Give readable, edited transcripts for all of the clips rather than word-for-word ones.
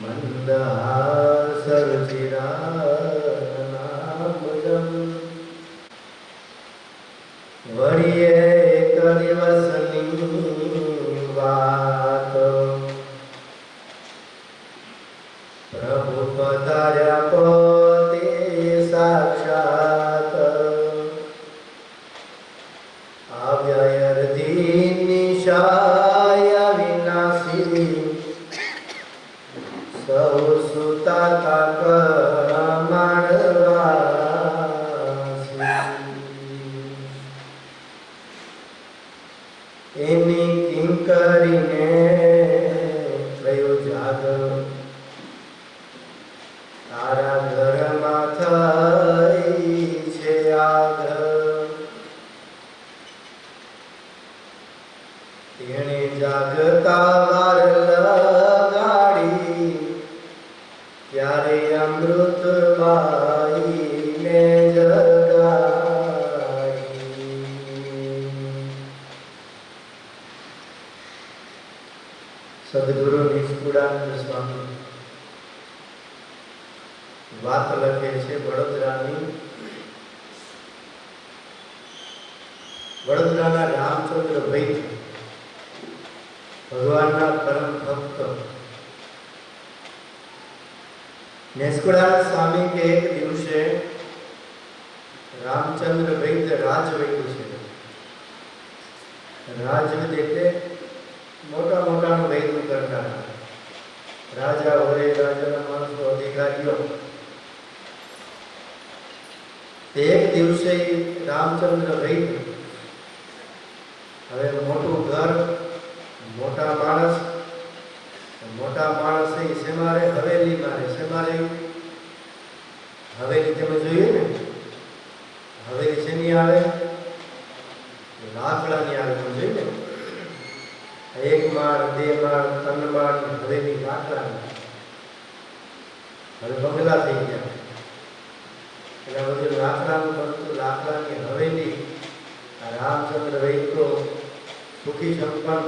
મંદહાસરુચિરાનામૃતમ વળીએ એક દિવસની વાત પ્રભુ પધાર્યા પોતે સાક્ષાત આવ્યા અર્ધી નિશાય વિનાશી સૌ સુતા તાક એની કિંકરીને કયો જાગ તારા ઘરમાં થઈ છે આગ તેણે જાગતા વાર લગાડી ત્યારે અમૃત બાઈને જગાડી. સદગુરુ નિષ્કુળાનંદ સ્વામી વાત લખે છે વડોદરાના રામચંદ્ર ભાઈ ભગવાનના પરમ ભક્ત નિષ્કુળાનંદ સ્વામી કે એક દિવસે રામચંદ્ર ભાઈ રાજવૈદ છે. રાજવૈદ એટલે મોટા મોટાનું વૈદું કરતા રાજા હોય, રાજાના માણસો, અધિકારીઓ. એક દિવસે રામચંદ્ર ભાઈ હવે મોટું ઘર, મોટા માણસ એ શેમારે હવેલી મારે શેમારે હવેલી તમે જોઈએ ને, હવેલી શેની આવે? લાકડાની આવે. તમે જોઈએ ને, એક માળ, બે માળ, ત્રણ માળ હવેલી લાકડાની. હવે બંગલા થઈ ગયા એટલે બધું લાકડાનું બનતું, લાકડાની હવેલી. રામચંદ્ર ભાઈ તો સુખી સંપન્ન.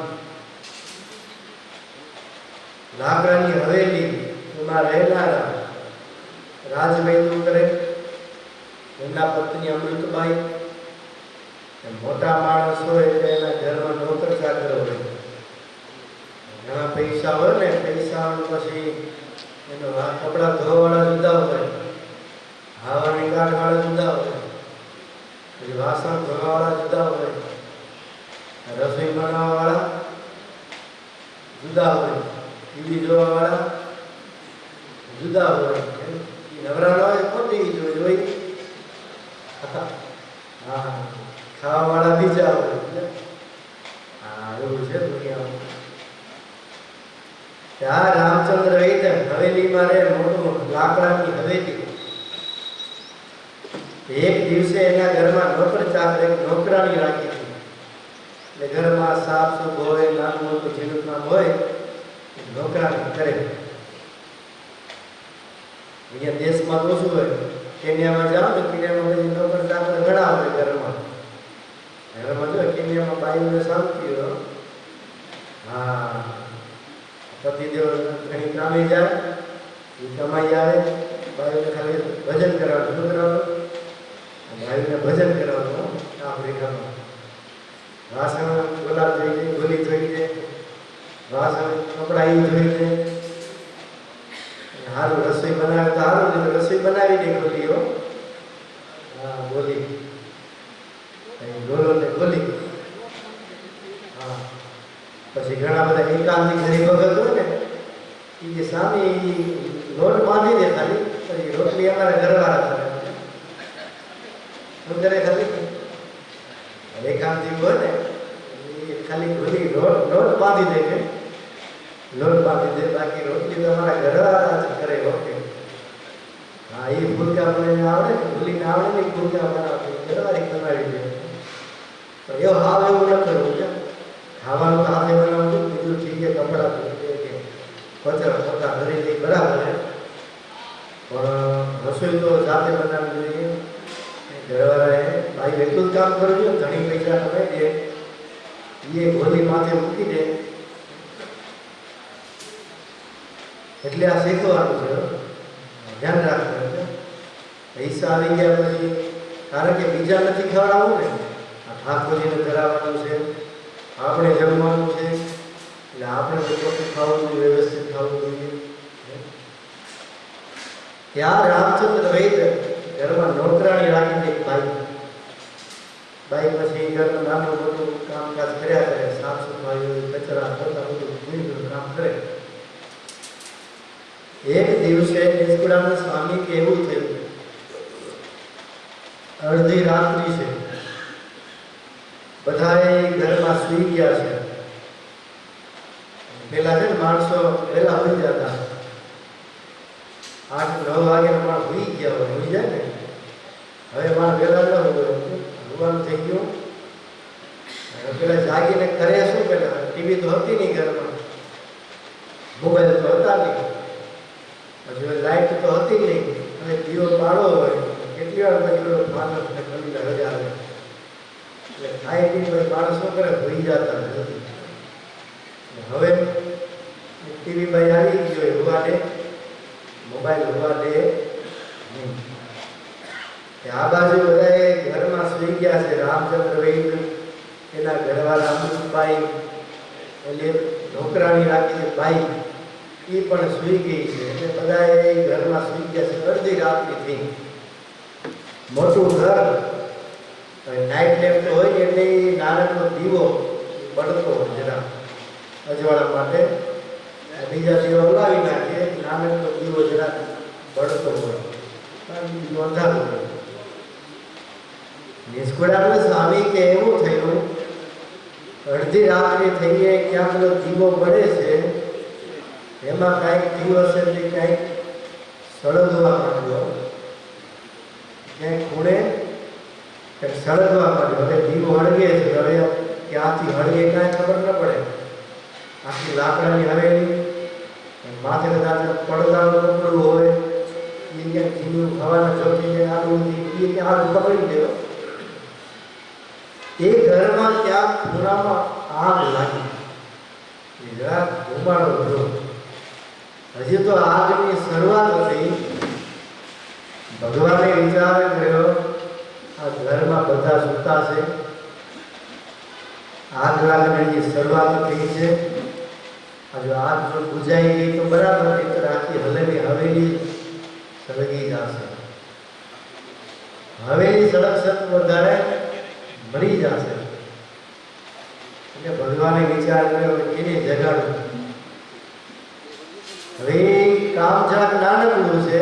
લાકડાની હવેલી એમાં રહેનારા રાજવૈદું કરે. એમના પત્ની અમૃતબાઈ. મોટા માણસ હોય એટલે એના ઘરમાં નોકર ચાકર હોય. ઘણા પૈસા હોય ને, પૈસા પછી એનો કપડા ધોવાવાળા જુદા હોય, હાવાની કાઢવાળા જુદા હોય, પછી વાસણ ધોવાવાળા જુદા હોય, રસોઈ બનાવવાવાળા જુદા હોય, ટીવી જોવાવાળા જુદા હોય. નવરા ન હોય તો ટીવી જોઈ. હા, ખાવાવાળા બીજા હોય. હા, એવું છે દુનિયામાં. ત્યાં રામચંદ્ર હવેલીમાં રહે, મોટું લાકડાની હવેલી. એક દિવસે એના ઘરમાં નોકર ચાકર નોકરાણી રાખી હતી. એટલે ઘરમાં સાફ સુફ હોય, નાનું મોટું ઝીણું કામ હોય, નોકરાણી કરે. અહીંયા દેશમાં તો શું હોય, કેન્યામાં જાઓ તો કેન્યામાં પછી નોકર ચાકર ઘણા હોય ઘરમાં. ઘરમાં જો કેન્યામાં બાઈઓને શાંતિ હોય. હા, પતિદેવ ઘણી કામે જાય, એ કમાઈ આવે, બાઈઓને ખાલી ભજન કરાવવાનું. શું કરાવવાનું? ભાઈને ભજન કરાવવાનું. આફ્રિકામાં વાસણ ગુલાબ જોઈ દે, ગોલી જોઈ દે, વાસણ કપડા એ જોઈ દે. સારું રસોઈ બનાવે તો સારું, નહીં રસોઈ બનાવી દે ગોલીઓ. હા, ગોલી ગોલો ને ગોલી. હા, પછી ઘણા બધા એકાંતિક હરિભગત હોય ને, એ સામે લોટ બાંધી દે ખાલી, પછી રોટલી અમારા ઘરવાળા કરે. શું કરે? ખાલી એકાંતિક હોય ને, એ ખાલી ગોલી લોટ બાંધી દે, કે લોટ બાંધી દે, બાકી રોટલી તો અમારા ઘરવાળા જ કરે. ઓકે, હા, એ ફૂલકા મને આવડે ને, ભૂલીને આવડે ને ફૂલકા બનાવતી ઘરવાળી બનાવી દે. તો એવું હાવ એવું ન કરવું છે. ખાવાનું તો હાથે બનાવવું, બીજું ઠીક છે, કપડાં કચરા પોતા ભરી દઈ બરાબર છે, પણ રસોઈ તો જાતે બનાવવી જોઈએ. ઘરવાળાએ ભાઈ એટલું જ કામ કરવું, ઘણી પૈસા કમાઈ દે, એ ગોલી માથે મૂકી દે. એટલે આ શીખવાનું છે, ધ્યાન રાખવું. પૈસા આવી ગયા પછી, કારણ કે બીજા નથી ખવડાવવું ને, આ ઠાકોરજીને કરાવવાનું છે, આપણે જમવાનું છે, એટલે આપણે તો ચોખ્ખું ખાવું જોઈએ, વ્યવસ્થિત ખાવું જોઈએ. ત્યાં રામચંદ્ર વૈદ ઘરમાં નોકરાણી રાખીને એક બાઈ પછી ઘરનું નાનું મોટું કામકાજ કર્યા કરે, સાફ સફાઈ, કચરા, પોતા, બધું કામ કરે. એક દિવસે નિષ્કુળાનંદ સ્વામી કે એવું થયું, અડધી રાત્રિ છે, બધાએ ઘરમાં સૂઈ ગયા છે. પેલા છે ને માણસો વહેલા હોઈ જતા, 8-9 વાગે માણસ હોઈ ગયા હોય, હોઈ જાય ને. હવે માણસ વહેલા ન હોય, હોવાનું થઈ ગયું. પેલા જાગીને કરે શું? પેલા ટીવી તો હતી નહીં ઘરમાં, મોબાઈલ તો હતા નહીં, પછી લાઈટ તો હતી નહીં, અને દીવો પાડો હોય, કેટલી વાર પછી માણસ ઠંડી હવે આવે, એટલે ખાઈ પીને માણસ શું કરે? હોઈ જતા નથી. હવે ટીવી ભાઈ આવી ગયો, હોવા દે, મોબાઈલ હોવા દે નહીં. આ બાજુ બધાએ ઘરમાં સૂઈ ગયા છે. રામચંદ્ર વૈદ, એના ઘરવાળા અમૃતબાઈ, એટલે નોકરાણી રાખી છે બાઈ, એ પણ સૂઈ ગઈ છે. એટલે બધાએ ઘરમાં સૂઈ ગયા છે. અડધી રાત્રિથી મોટું ઘર, નાઇટ લેમ્પ તો હોય એટલે નાનકડો દીવો બળતો હોય જરા અજવાળા માટે, બીજા દીવો લાવી નાખીએ, નાનકડો દીવો જરા બળતો હોય, અંધારું હોય. નિષ્કુળાનંદ સ્વામી કે એવું થયું, અડધી રાત્રિ થઈએ, ક્યાં પેલો દીવો બળે છે, એમાં કાંઈક દીવો છે તે કાંઈક સળગવા માંડ્યો, ક્યાંક ખૂણે કંઈક સળગવા માંડ્યો. હવે દીવો હળગે છે, હવે ક્યાંથી હળગે કાંઈ ખબર ન પડે. આખી લાકડાની હવેલી, માથે કદાચ પડદાનું કપડું હોય, એ ક્યાંક ધીમું ખાવાના ચોકી આવું એ ક્યાં હાથ પકડી દેવો. એ ઘરમાં ત્યાં ખૂણામાં આગ લાગી, જરા ધુમાડો થયો. હજી તો આગની શરૂઆત હતી. ભગવાને વિચાર કર્યો, આ ઘરમાં બધા સૂતા છે, આગ લાગવાની શરૂઆત થઈ છે, જો આગ જો બુજાઈ ગઈ તો બરાબર, નહીં તો આખી હવેલી સળગી જશે. હવેલી સળગશે તો વધારે મળી જશે. એટલે ભગવાને વિચાર કર્યો એને જગાડું. હવે કામ જરાક નાનકડું છે,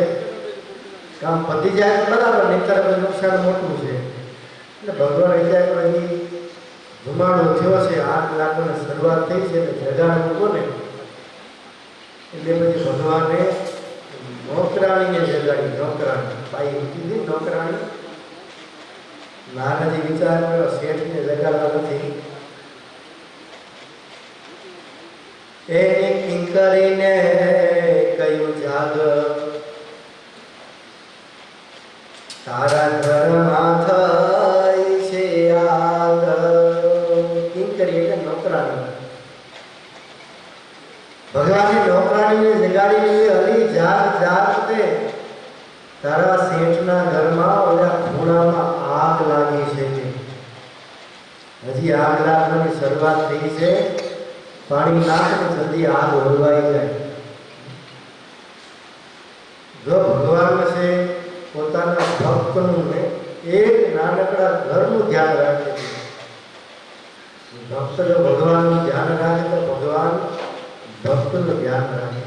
કામ પતી જાય બરાબર, નહીતર નુકસાન મોટું છે. એટલે ભગવાન વિચાર કર્યો ધુમાડો થયો છે, આગ લાગવાની શરૂઆત થઈ છે, એટલે જગાડવું કોને? એટલે પછી ભગવાને નોકરાણીને જગાડી. નોકરાણી બાઈ કીધી, નોકરાણી. મહારાજે વિચાર કર્યો શેઠને જગાડવા નથી, એને કિંકરીને કહ્યું, જાગ, તારા ઘરમાં થઈ છે આગ. કિંકરી એટલે નોકરાણી. ભગવાને નોકરાણીને જગાડીને હરી, જાગ જાગ તે તારા શેઠના ઘરમાં ઓલા ખૂણામાં આગ લાગી છે. હજી આગ લાગવાની શરૂઆત થઈ છે, પાણી નાખ તો જલ્દી આગ ઓલવાઈ જાય. જો ભગવાન છે પોતાના ભક્તનું ને એક નાનકડા ઘરનું ધ્યાન રાખે છે. ભક્ત જો ભગવાનનું ધ્યાન રાખે તો ભગવાન ભક્તનું ધ્યાન રાખે.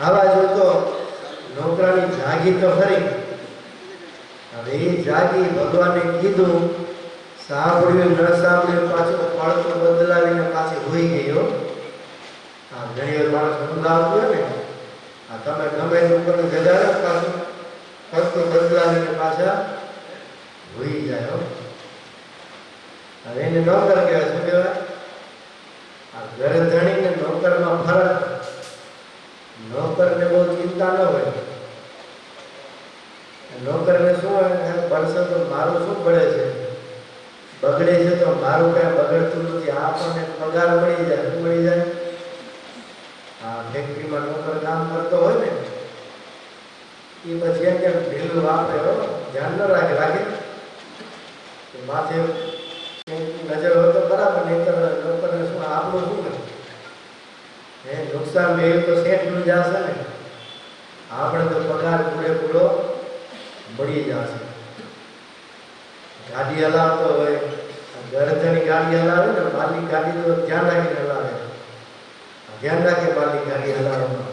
આવા જો તો નોકરાણી જાગી તો ખરી. હવે એ જાગી, ભગવાને કીધું, સાંભળ્યું ન સાંભળ્યું, પાછું પડતો બદલાવીને પાછી હોઈ ગયો. આ ઘણી વાર માણસ ઊંઘ આવતું હોય ને, આ તમે ગમે ઉપર જગાડો, પાછું પડતો બદલાવીને પાછા હોઈ જાય. હવે એને નોકર કહેવાય. શું કહેવાય? આ ઘરે ધણીને નોકરમાં ફરક. નોકરને બહુ ચિંતા ન હોય. નોકરને શું હોય, બળશે તો મારું શું બળે છે, બગડે છે તો મારું કઈ બગડતું નથી, આપણને પગાર મળી જાય. શું મળી જાય? આ ફેક્ટરીમાં નોકર કામ કરતો હોય ને એ પછી એમ કેમ ઢીલું વાપરે હો, ધ્યાન ન રાખે માથે નજર હોય તો બરાબર, નહીં તો નોકરને શું આપણું શું ને હે નુકસાન મેળ તો શેઠનું જ હશે ને, આપણે તો પગાર પૂરેપૂરો મળી જશે. ગાડી હલાવતો હોય, ઘરધણી ગાડી હલાવે ને, માલિક ગાડી તો ધ્યાન રાખીને હલાવે, ધ્યાન રાખે માલિક ગાડી હલાવવામાં.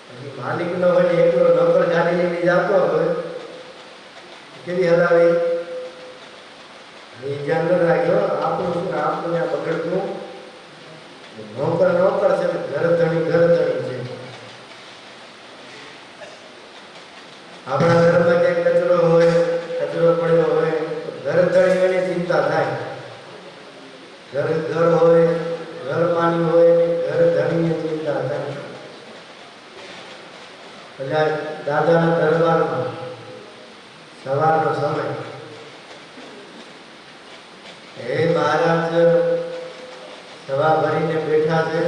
પછી માલિક ન હોય ને એકલો નોકર ગાડી લઈને જતો હોય, કેવી હલાવે એ ધ્યાન ન રાખ્યો. આપણું શું આપણને આ બગડતું નોકર નોકર છે ને ઘરધણી ઘરધણી છે. આપણા ઘરમાં ક્યાંક કચરો હોય, કચરો પડ્યો હોય તો ઘરધણી એની ચિંતા થાય. ઘર હોય, ઘર માની હોય, ઘરધણીની ચિંતા થાય. એટલે દાદાના દરબારમાં સવારનો સમય, એ મહારાજ સભા ભરીને બેઠા છે,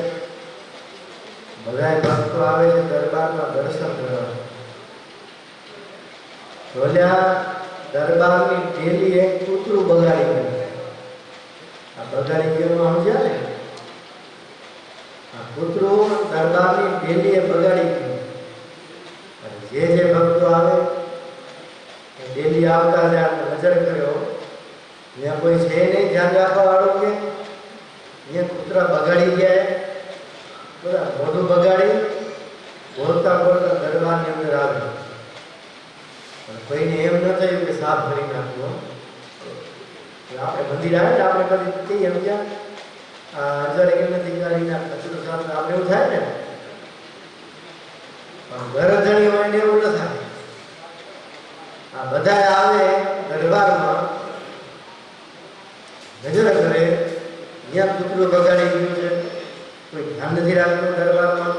બધા ભક્તો આવે છે દરબારમાં દર્શન કરવા. બોલ્યા દરબારની ડેલી એક કૂતરું બગાડી ગયું. આ બગાડી ગયું સમજ્યા ને, આ કૂતરું દરબારની ડેલી એ બગાડી ગયું. જે ભક્તો આવે એ ડેલી આવતા નજર કર્યો, ત્યાં કોઈ છે નહીં ધ્યાન રાખવા વાળું કે અહીંયા કૂતરા બગાડી ગયા, બધા મોઢું બગાડી બોલતા બોલતા દરબારની અંદર આવે. પણ કોઈને એમ ન થયું કે સાફ કરી નાખવું. આપણે મંદિર આવે ને આપણે કદી કહીએ એમ ક્યાં આ હજાર નથી ગાડીના કચરો સાફ, આપણે એવું થાય ને. પણ ઘરધણી હોય ને એવું ન થાય. આ બધા આવે દરબારમાં નજર કરે, ત્યાં કૂતરું બગાડી ગયું છે, કોઈ ધ્યાન નથી રાખતું દરબારમાં.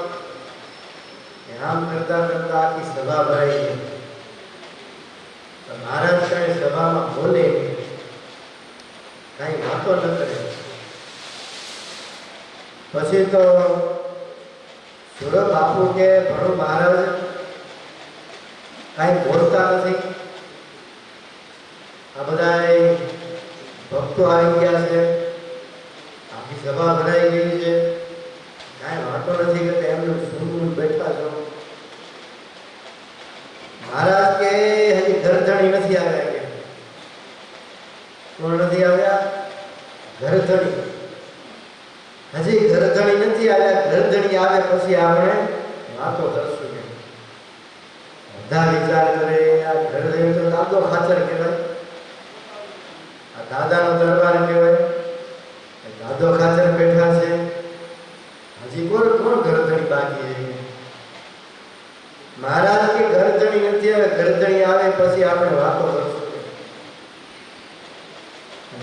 આમ કરતા કરતા આખી સભા ભરાઈ ગઈ. મહારાજ કઈ સભામાં બોલે, કઈ વાતો ન કરે. પછી તો સુરત બાપુ કે ભણો મહારાજ કઈ બોલતા નથી. આ બધા ભક્તો આવી ગયા છે, આખી સભા ભરાઈ ગઈ છે, કાંઈ વાતો નથી કરતા, એમનું શું બેઠા છો. મહારાજ કે હજી ઘરધણી નથી આવ્યા. કે કોણ નથી આવ્યા? ઘરધણી. હજી ઘરધણી નથી આવ્યા. ઘરધણી આવે પછી આપણે વાતો કરશું. બધા વિચાર કરે આ ઘરધણી તો દાદો ખાચર કહેવાય, આ દાદાનો દરબાર કહેવાય. દાદો ખાચર બેઠા છે, હજી કોણ કોણ ઘરધણી બાકી છે. મહારાજ કે ઘરધણી નથી આવે, ઘરધણી આવે પછી આપણે વાતો કરશું.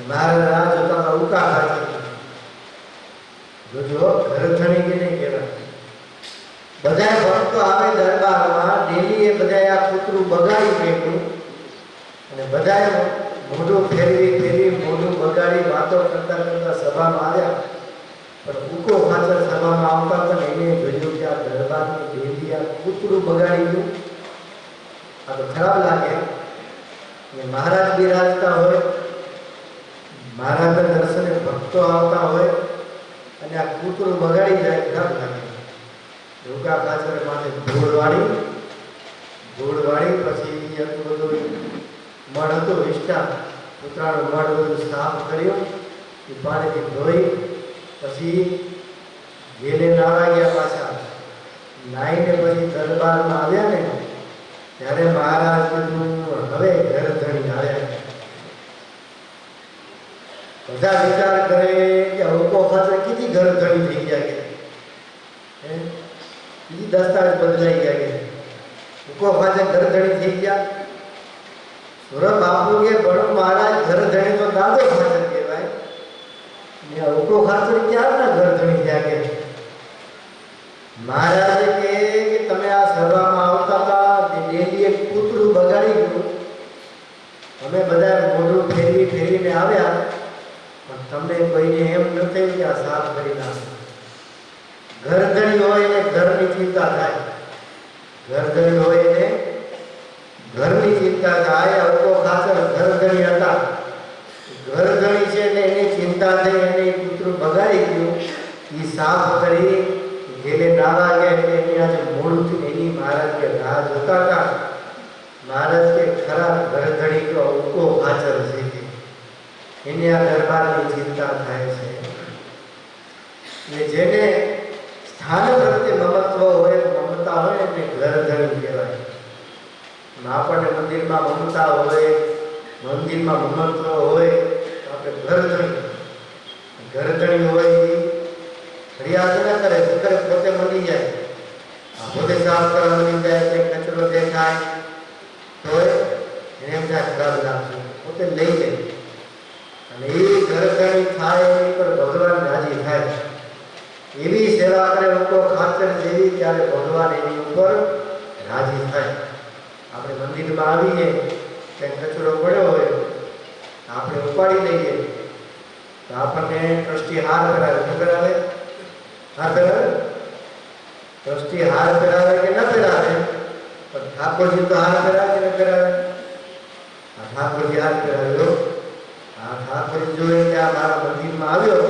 મહારાજ રાહ જોતા ઉકા ખાચર જોજો ઘરધણી કે નહીં કહેવાય. બધા ભક્તો આવે દરબારમાં, ડેલી એ બધા આ કૂતરું બગાડી ફેંક્યું અને બધા મોઢું ફેરવી મોઢું બગાડી વાતો કરતા કરતા સભામાં આવ્યા. પણ ઉકો ખાચર સભામાં આવતા હતા ને એને જોયું કે આ દરબારની ડેલી આ કૂતરું બગાડી ગયું. આ તો ખરાબ લાગે. મહારાજ બિરાજતા હોય, મહારાજના દર્શને ભક્તો આવતા હોય અને આ કૂતરું બગાડી જાય, ખરાબ લાગે. ઉકા ખાચર માથે ધૂળ વાળી પછી એટલું બધું મળ હતું વિષ્ટા, કૂતરાનું મળ બધું સાફ કર્યું, એ પાણીથી ધોઈ પછી ઘેલે નાવા ગયા. પાછા નાઈને પછી દરબારમાં આવ્યા ને ત્યારે મહારાજ કીધું હવે ઘરધણી આવ્યા. બધા વિચાર કરે કે ઉકો ખાચર કીધી ઘરધણી થઈ ગયા કે બીજી દસ્તાવેજ બદલાઈ ગયા કે ઉકો ખાચર ઘરધણી થઈ ગયા. સુરત બાપુ કે ભણો મહારાજ ઘરધણી તો દાદો ખાચર કહેવાય, ઉકો ખાચર ક્યારના ઘરધણી થયા કે. મહારાજે કે તમે આ સભામાં આવતા હતા, ડેલી એક કૂતરું બગાડી ગયું, અમે બધા મોઢું ફેરવીને આવ્યા, પણ તમને કોઈને એમ ન થયું કે આ સાફ કરી નાખો. ઘરધણી હોય એને ઘરની ચિંતા થાય, ઘરધણી હોય એને ઘરની ચિંતા થાય. અવકો ખાચર ઘરધણી હતા, ઘરધણી છે ને એની ચિંતા થઈ, એને કૂતરું બગાડી ગયું, એ સાફ કરી ઘેરે નાવા ગયા એટલે એની આજે મોડું થયું. એની મહારાજ કે રાહ જોતા હતા. મહારાજ કે ખરા ઘરધણી તો અવકો ખાચર છે, એને આ દરબારની ચિંતા થાય છે. જેને સ્થાન પ્રત્યે મમત્વ હોય, મમતા હોય એને ઘરધણી કહેવાય. આપણને મંદિરમાં મમતા હોય, મંદિરમાં મમત્વ હોય, આપણે ઘરધણી હોય ફરિયાદ ન કરે, સુખરે પોતે મળી જાય, પોતે સાફ કરવા મળી જાય, કે કચરો દેખાય તો એને એમ થાય ખરાબ લાગશે, પોતે લઈ લે. અને એ ઘરધણી થાય એની પર ભગવાન રાજી થાય. એવી સેવા કરે લોકો ખાતર જેવી, ત્યારે ભગવાન એની ઉપર રાજી થાય. આપણે મંદિરમાં આવીએ ક્યાંક કચરો પડ્યો હોય આપણે ઉપાડી લઈએ તો આપણને ટ્રસ્ટી હાર કરાવે, ન કરાવે? હાર કરાવે? ટ્રસ્ટી હાર કરાવે કે ન કરાવે? પણ ઠાકોરજી તો હાર કરાવે કે ન કરાવે? આ ઠાકોરજી હાર કરાવ્યો. આ ઠાકોરજી જોઈએ કે આ મારા મંદિરમાં આવ્યો,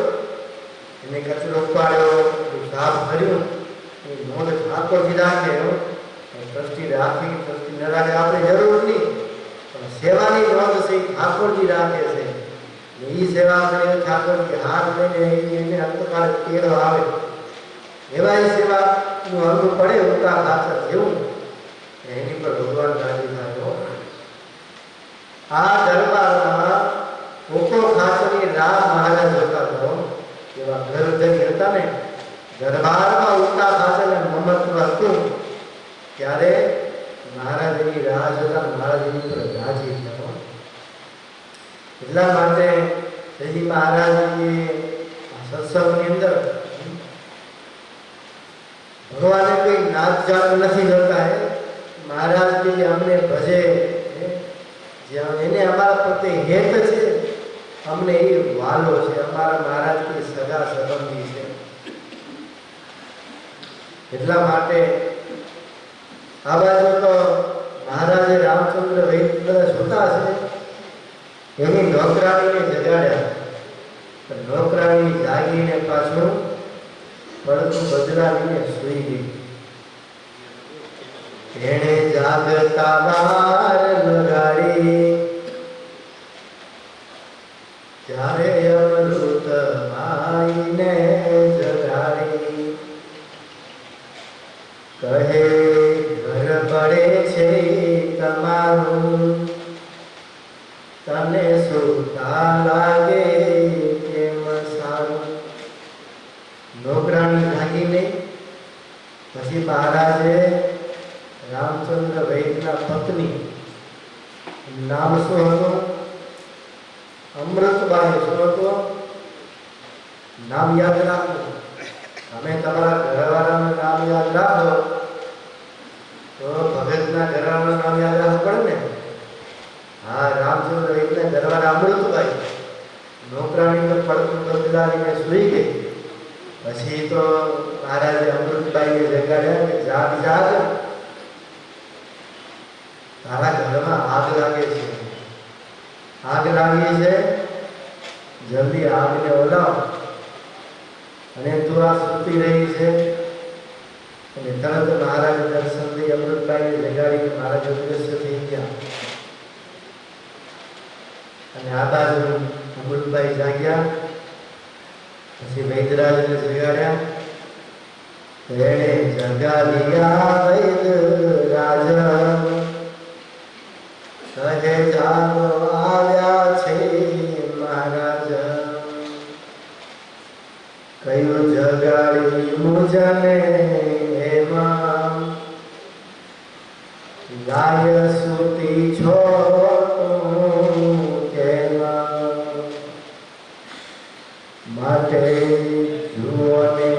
એને કચરો ઉપાડ્યો, સાફ કર્યું, એ નોંધ ઠાકોરજી રાખે. ટ્રસ્ટી રાખી ટ્રસ્ટી ન રાખે આપણે જરૂર નહીં, પણ સેવાની નોંધ છે ઠાકોરજી રાખે છે. એ સેવા આપણે ઠાકોરજી હાથ લઈને એને અંતકાળ તેડો આવે એવા એ સેવાનું અંગ પડે ઉતા ખાતર જેવું એની પર ભગવાન રાજી થાય. આ દરબારમાં ઓકો ખાચરની રાહ મહારાજ હતા તો એવા ઘરધણી હતા ને, દરબારમાં ઉતા ખાચરને મમત્વ હતું, ત્યારે મહારાજની રાહ જોતા મહારાજની પર રાજી થયો. એટલા માટે શ્રીજી મહારાજની સત્સંગની અંદર ભગવાને કોઈ નાત જાત નથી જોતા. મહારાજ જે અમને ભજે, એને અમારા પ્રત્યે હેત છે, અમને એ વાલો છે, અમારા મહારાજ કે સગા સંબંધી છે. એટલા માટે આ બાજુ તો મહારાજે રામચંદ્ર વૈદ્ય જોતા છે, એની નોકરાણીને જગાડ્યા. નોકરાણી જાગીને પાછું પડતું બદલાવીને સૂઈ ગઈ. એને જાગતા બાર લગાડી, ત્યારે અમૃત માઈને જગાડી. કહે ઘર પડે છે તમારું, તને સુતા લાગે કેમ સારું. નોકરાણી જાગી નહીં. પછી મહારાજે રામચંદ્ર વૈદના પત્ની, નામ શું હતું? અમૃતબાઈ. શું હતું નામ? યાદ રાખો. તમે તમારા ઘરવાળાનું નામ યાદ રાખો તો ભગતના ઘરવાળાનું નામ યાદ રાખવું પડે ને. હા, રામચંદ્ર વૈદના ઘરવાળા અમૃતબાઈ. નોકરાણી તો પડતું બદલાવીને સૂઈ ગઈ. પછી તો મહારાજે અમૃતબાઈને જગાડ્યા કે જાગ જાગ, તારા ઘરમાં આગ લાગે છે, આગ લાગી છે, જલ્દી આગને ઓલાવ. અને તું આ સૂતી રહી છે. અને તરત મહારાજ દર્શન થઈ અમૃતબાઈને જગાડીને મહારાજ અદૃશ્ય થઈ ગયા. અને આ બાજુ અમૃતબાઈ જાગ્યા. પછી વૈદરાજને જગાડ્યા. એને જગાડ્યા વૈદરાજ, કહે જાગો આવ્યા છે મહારાજ. કયું જગાડી મુજને એમાં, ગાય સૂતી છો કેમાં. માટે જુઓને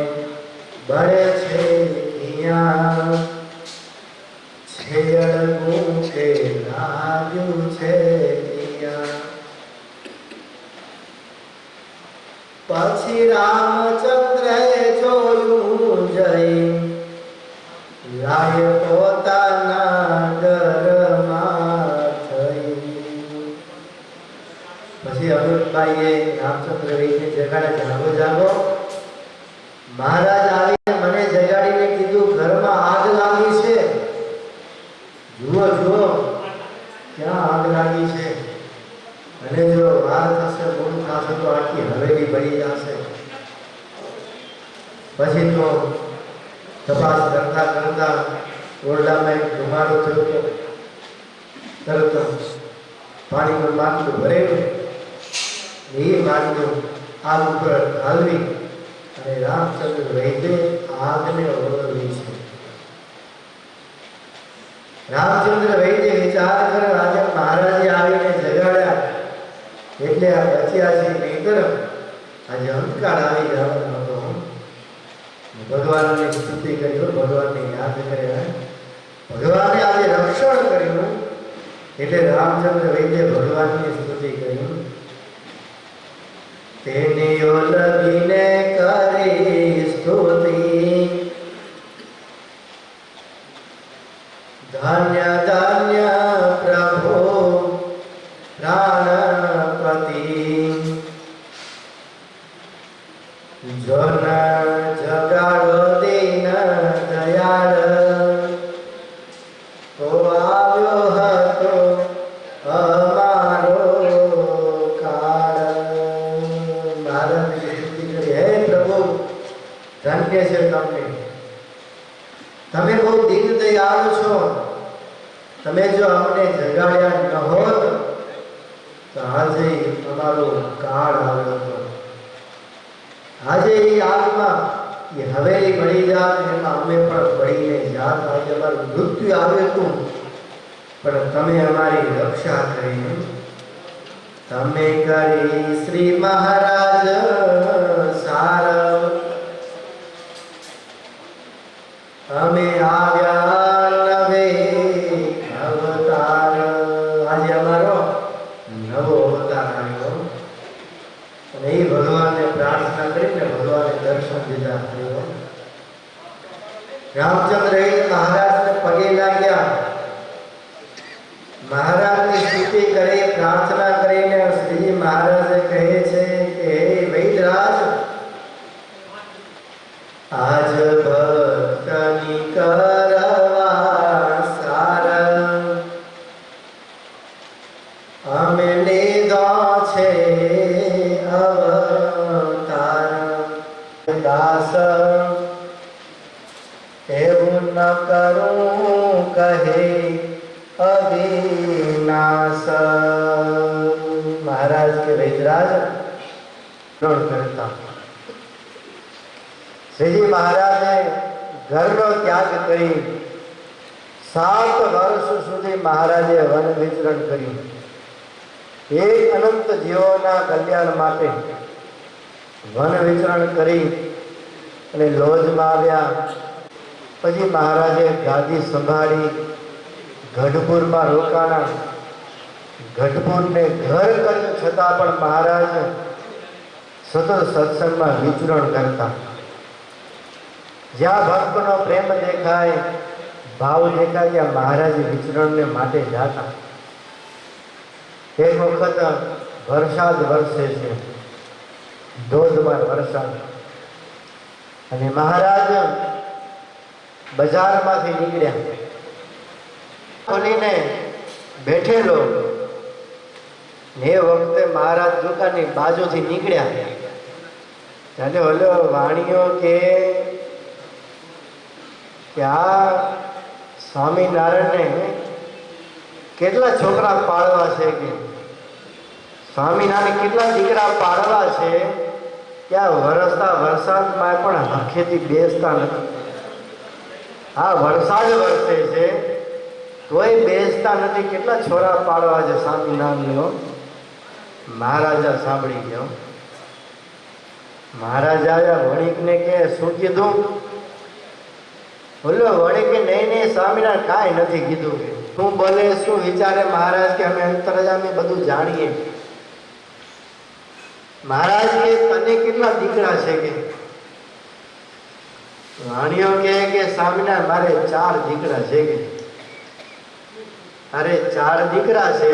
બળે છે અહીંયા, છેડવું કે લાગ્યું છે અહીંયા. પછી રામચંદ્રએ જોયું સતીબાઈએ રામચંદ્ર વૈદ્યને જગાડે, જાગો જાગો. મહારાજ આવીને મને જગાડીને કીધું ઘરમાં આગ લાગી છે. જુઓ જુઓ ક્યાં આગ લાગી છે, અને જો વાર થશે મોડું થશે તો આખી હવેલી બળી જશે. પછી તો તપાસ કરતા કરતા ઓરડામાં એક ધુમાડો થયો હતો. તરત પાણીનું માટલું ભરેલું, એ માટલું આગ ઉપર ઢાલવી અને રામચંદ્ર વૈદ્ય આગને ઓળવી છે. રામચંદ્ર વૈદ્ય વિચાર કરે, આજે મહારાજે આવીને જગાડ્યા એટલે આ બચ્યા છે, નહીંતર આજે અંધકાર આવી જવાનો હતો. ભગવાનની સ્તુતિ કરી, ભગવાનને યાદ કર્યા, ભગવાને આજે રક્ષણ કર્યું એટલે રામચંદ્ર વૈદ્ય ભગવાનની સ્તુતિ કરી. તેની ઓલગીને કરી સ્તુતિ, ધન્ય ધન્ય પ્રભુ પ્રાણપતિ, જન જગાડો દીન દયાળ, તો આવ્યો હતો અમારો કાળ. મહારાજની સ્તુતિ કરી, હે પ્રભુ ધન્ય છે તમને, તમે બહુ દીન દયાળુ છો. તમે જો અમને જગાડ્યા ન હોત તો આજે અમારો કાળ આવ્યો હતો. આજે એ આગમાં એ હવેલી બળી જાત, એમાં અમે પણ બળીને જાત. આજે અમારું મૃત્યુ આવ્યું હતું, પણ તમે અમારી રક્ષા કરી. તમે કરી શ્રી મહારાજ સાર, અમે આવ્યા નવે અવતાર. આજે અમારો નવો અવતાર આવ્યો. અને એ ભગવાનને પ્રાર્થના કરીને ભગવાને દર્શન દીધા થયો. રામચંદ્ર મહારાજને પગે લાગ્યા, મહારાજની સ્તુતિ કરી, પ્રાર્થના કરીને શ્રીજી મહારાજે કહે છે કે હે વૈદ્યરાજ, આજ ભક્તની કરવા સાર, અમે લીધો છે અવતાર. દાસ એવું ન કરું કહે અવિનાશ. મહારાજ કે વૈદ્યરાજ કરતા શ્રીજી મહારાજે ઘરનો ત્યાગ કરી 7 વર્ષ સુધી મહારાજે વન વિચરણ કર્યું. એક અનંત જીવોના કલ્યાણ માટે વન વિચરણ કરી અને લોજમાં આવ્યા. પછી મહારાજે ગાદી સંભાળી ગઢપુરમાં રોકાણા. ગઢપુરને ઘર કર્યું છતાં પણ મહારાજ સતત સત્સંગમાં વિચરણ કરતા. જ્યાં ભક્તનો પ્રેમ દેખાય, ભાવ દેખાય, ત્યાં મહારાજ વિચરણને માટે જાતા. એક વખત વરસાદ વરસે છે, ધોધમાર વરસાદ, અને મહારાજ બજારમાંથી નીકળ્યા. ખોલીને બેઠેલો એ વખતે મહારાજ દુકાનની બાજુથી નીકળ્યા. ત્યારે ઓલો વાણીઓ કે આ સ્વામિનારાયણને કેટલા છોકરા પાડવા છે, કે સ્વામિનારાયણ કેટલા દીકરા પાડવા છે, ત્યાં વરસતા વરસાદમાં પણ હખેથી બેસતા નથી. આ વરસાદ વરસે છે તોય બેસતા નથી. કેટલા છોરા પાડવા છે સ્વામિનારાયણનો. મહારાજા સાંભળી ગયો. મહારાજા વણિકને કે શું કીધું? બોલો વણિક કે નહીં નહીં સ્વામિનારાયણ કાંઈ નથી કીધું. શું બોલે, શું વિચારે મહારાજ? કે અમે અંતરજામી બધું જાણીએ. મહારાજ કે તને કેટલા દીકરા છે? કે વાણીઓ કે સ્વામિનારાયણ મારે 4 દીકરા છે. કે અરે 4 દીકરા છે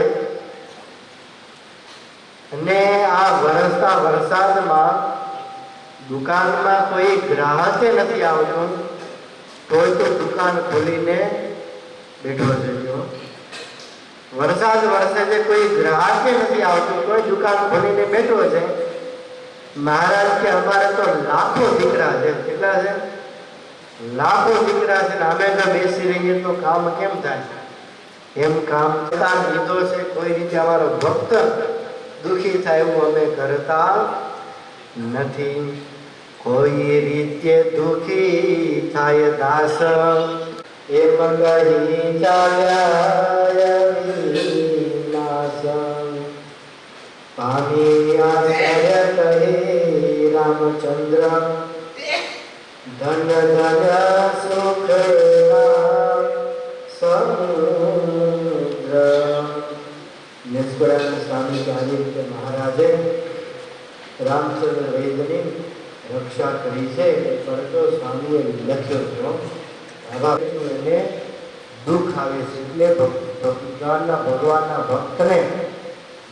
અને આ વરસતા વરસાદમાં દુકાનમાં કોઈ ગ્રાહકે નથી આવતો, તોય તો દુકાન ખોલીને બેઠો છે. જો વરસાદ વરસે છે, કોઈ ગ્રાહકે નથી આવતું, તોય દુકાન ખોલીને બેઠો છે. મહારાજ કે અમારે તો લાખો દીકરા છે. કેટલા છે? લાખો દીકરા છે. અમે જો બેસી રહીએ તો કામ કેમ થાય? એમ કામ લીધો છે. કોઈ રીતે અમારો ભક્ત દુખી થાય એવું અમે કરતા નથી. કોઈ રીતે દુખી થાય દાસ, એ મંગળી ચાલ્યા વિનાશ. પામી આશ્રય કહે રામચંદ્ર, ધન ધન સુખ સમુદ્ર. નિષ્કળાનંદ સ્વામી કહે કે મહારાજે રામચંદ્ર વૈદની રક્ષા કરી છે, પરંતુ સ્વામીએ લખ્યો હતો આવા એને દુઃખ આવે છે. એટલે ભગવાનના ભક્તને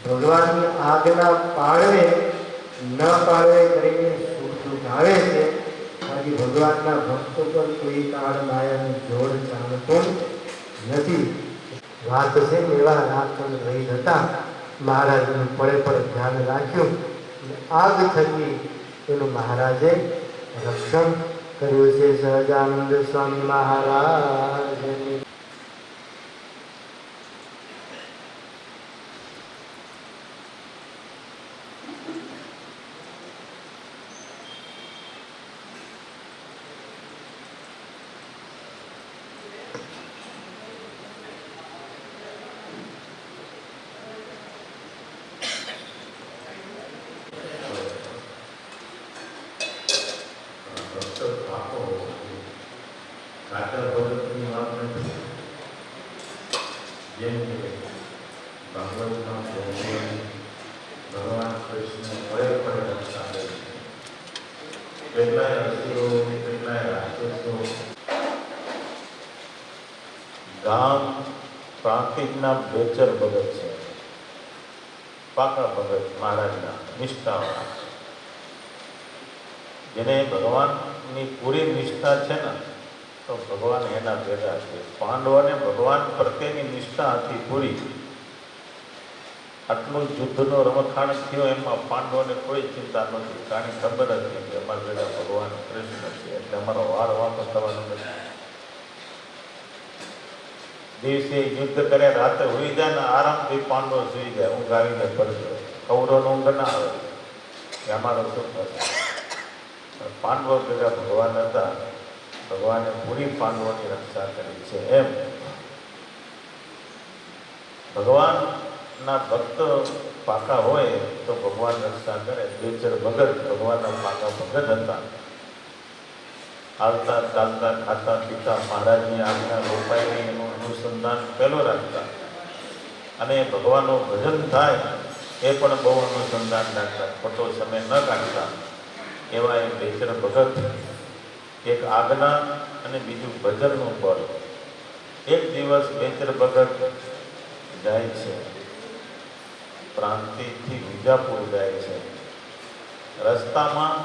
ભગવાનની આજ્ઞા પાળવે ન પાળવે કરીને સુખ દુઃખ આવે છે. બાકી ભગવાનના ભક્તો પર કોઈ કાળ માયાનું જોડ ચાલતું નથી. વાત છે એવા રામચંદ્ર વૈદ હતા. મહારાજનું પડે પડે ધ્યાન રાખ્યું. આગ થકી એનું મહારાજે રક્ષણ કર્યું છે. સહજાનંદ સ્વામી મહારાજ. ભગવાન કૃષ્ણ પડે પડે રક્ષા કરે. કેટલાય અસુરો, કેટલાય રાક્ષસો. ગામ પ્રાંતિકના બેચર ભગત છે, પાકા ભગત મહારાજના નિષ્ઠાવાળા, જેને ભગવાનની પૂરી નિષ્ઠા છે ને, તો ભગવાન એના ભેગા છે. પાંડવોને ભગવાન પ્રત્યેની નિષ્ઠા હતી પૂરી. આટલું યુદ્ધનો રમખાણ થયો એમાં પાંડવોને કોઈ ચિંતા નથી, કારણ ખબર જ નહીં કે અમારા ભેગા ભગવાન કૃષ્ણ છે, એટલે અમારો વાર વાતો થવાનો નથી. દિવસે યુદ્ધ કરે, રાતે હોઈ જાય ને આરામથી પાંડવો સુઈ જાય, ઊંઘ આવીને પડશે. કૌરવનો ઊંઘ ના આવે કે અમારો શું થશે. પાંડવો ભેગા ભગવાન હતા. ભગવાને પૂરી પાંડવોની રક્ષા કરી છે. એમ ભગવાનના ભક્ત પાકા હોય તો ભગવાન રક્ષા કરે. બેચર ભગત ભગવાનના પાકા ભગત હતા. આવતા ચાલતા ખાતા પીતા મહારાજની આજ્ઞા રોપાયની એનું અનુસંધાન પહેલો રાખતા, અને ભગવાનનું ભજન થાય એ પણ બહુ અનુસંધાન રાખતા, ખોટો સમય ન કાઢતા. એવા એ બેચર ભગત. એક આજ્ઞા અને બીજું ભજનનું બળ. એક દિવસ બેચર ભગત જાય છે, પ્રાંતિથી વિજાપુર જાય છે. રસ્તામાં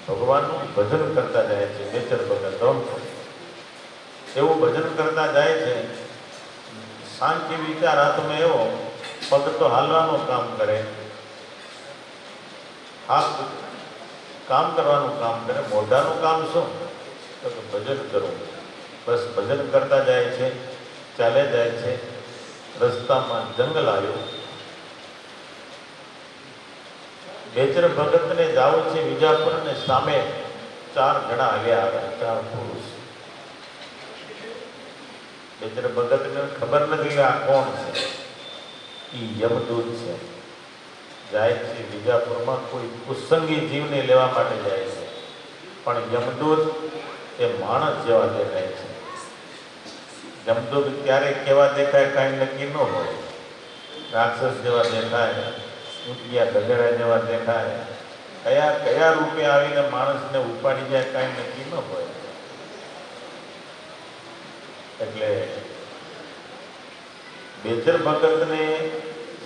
ભગવાનનું ભજન કરતા જાય છે બેચર ભગતો. એવું ભજન કરતા જાય છે, શાંતિ વિચાર હાથમાં એવો, પગ તો હાલવાનું કામ કરે, હાથ કામ કરવાનું કામ કરે, મોઢાનું કામ શું? તો ભજન કરવું. બસ ભજન કરતા જાય છે, ચાલે જાય છે. રસ્તામાં જંગલ આવ્યું. બેચર ભગતને જવું છે વિજાપુર, ને સામે 4 જણા આવ્યા આવે, 4 પુરુષ. બેચર ભગતને ખબર નથી કે આ કોણ છે. એ યમદૂત છે. જાય છે વિજાપુરમાં, કોઈ કુસંગી જીવને લેવા માટે જાય છે. પણ યમદૂત એ માણસ જેવા દેખાય છે. યમદૂત ક્યારેક કેવા દેખાય કાંઈ નક્કી ન હોય. રાક્ષસ જેવા દેખાય, ઊંટિયા ગધેડા જેવા દેખાય, કયા કયા રૂપે આવીને માણસને ઉપાડી જાય કાંઈ નક્કી ન હોય. એટલે બેચર ભગતને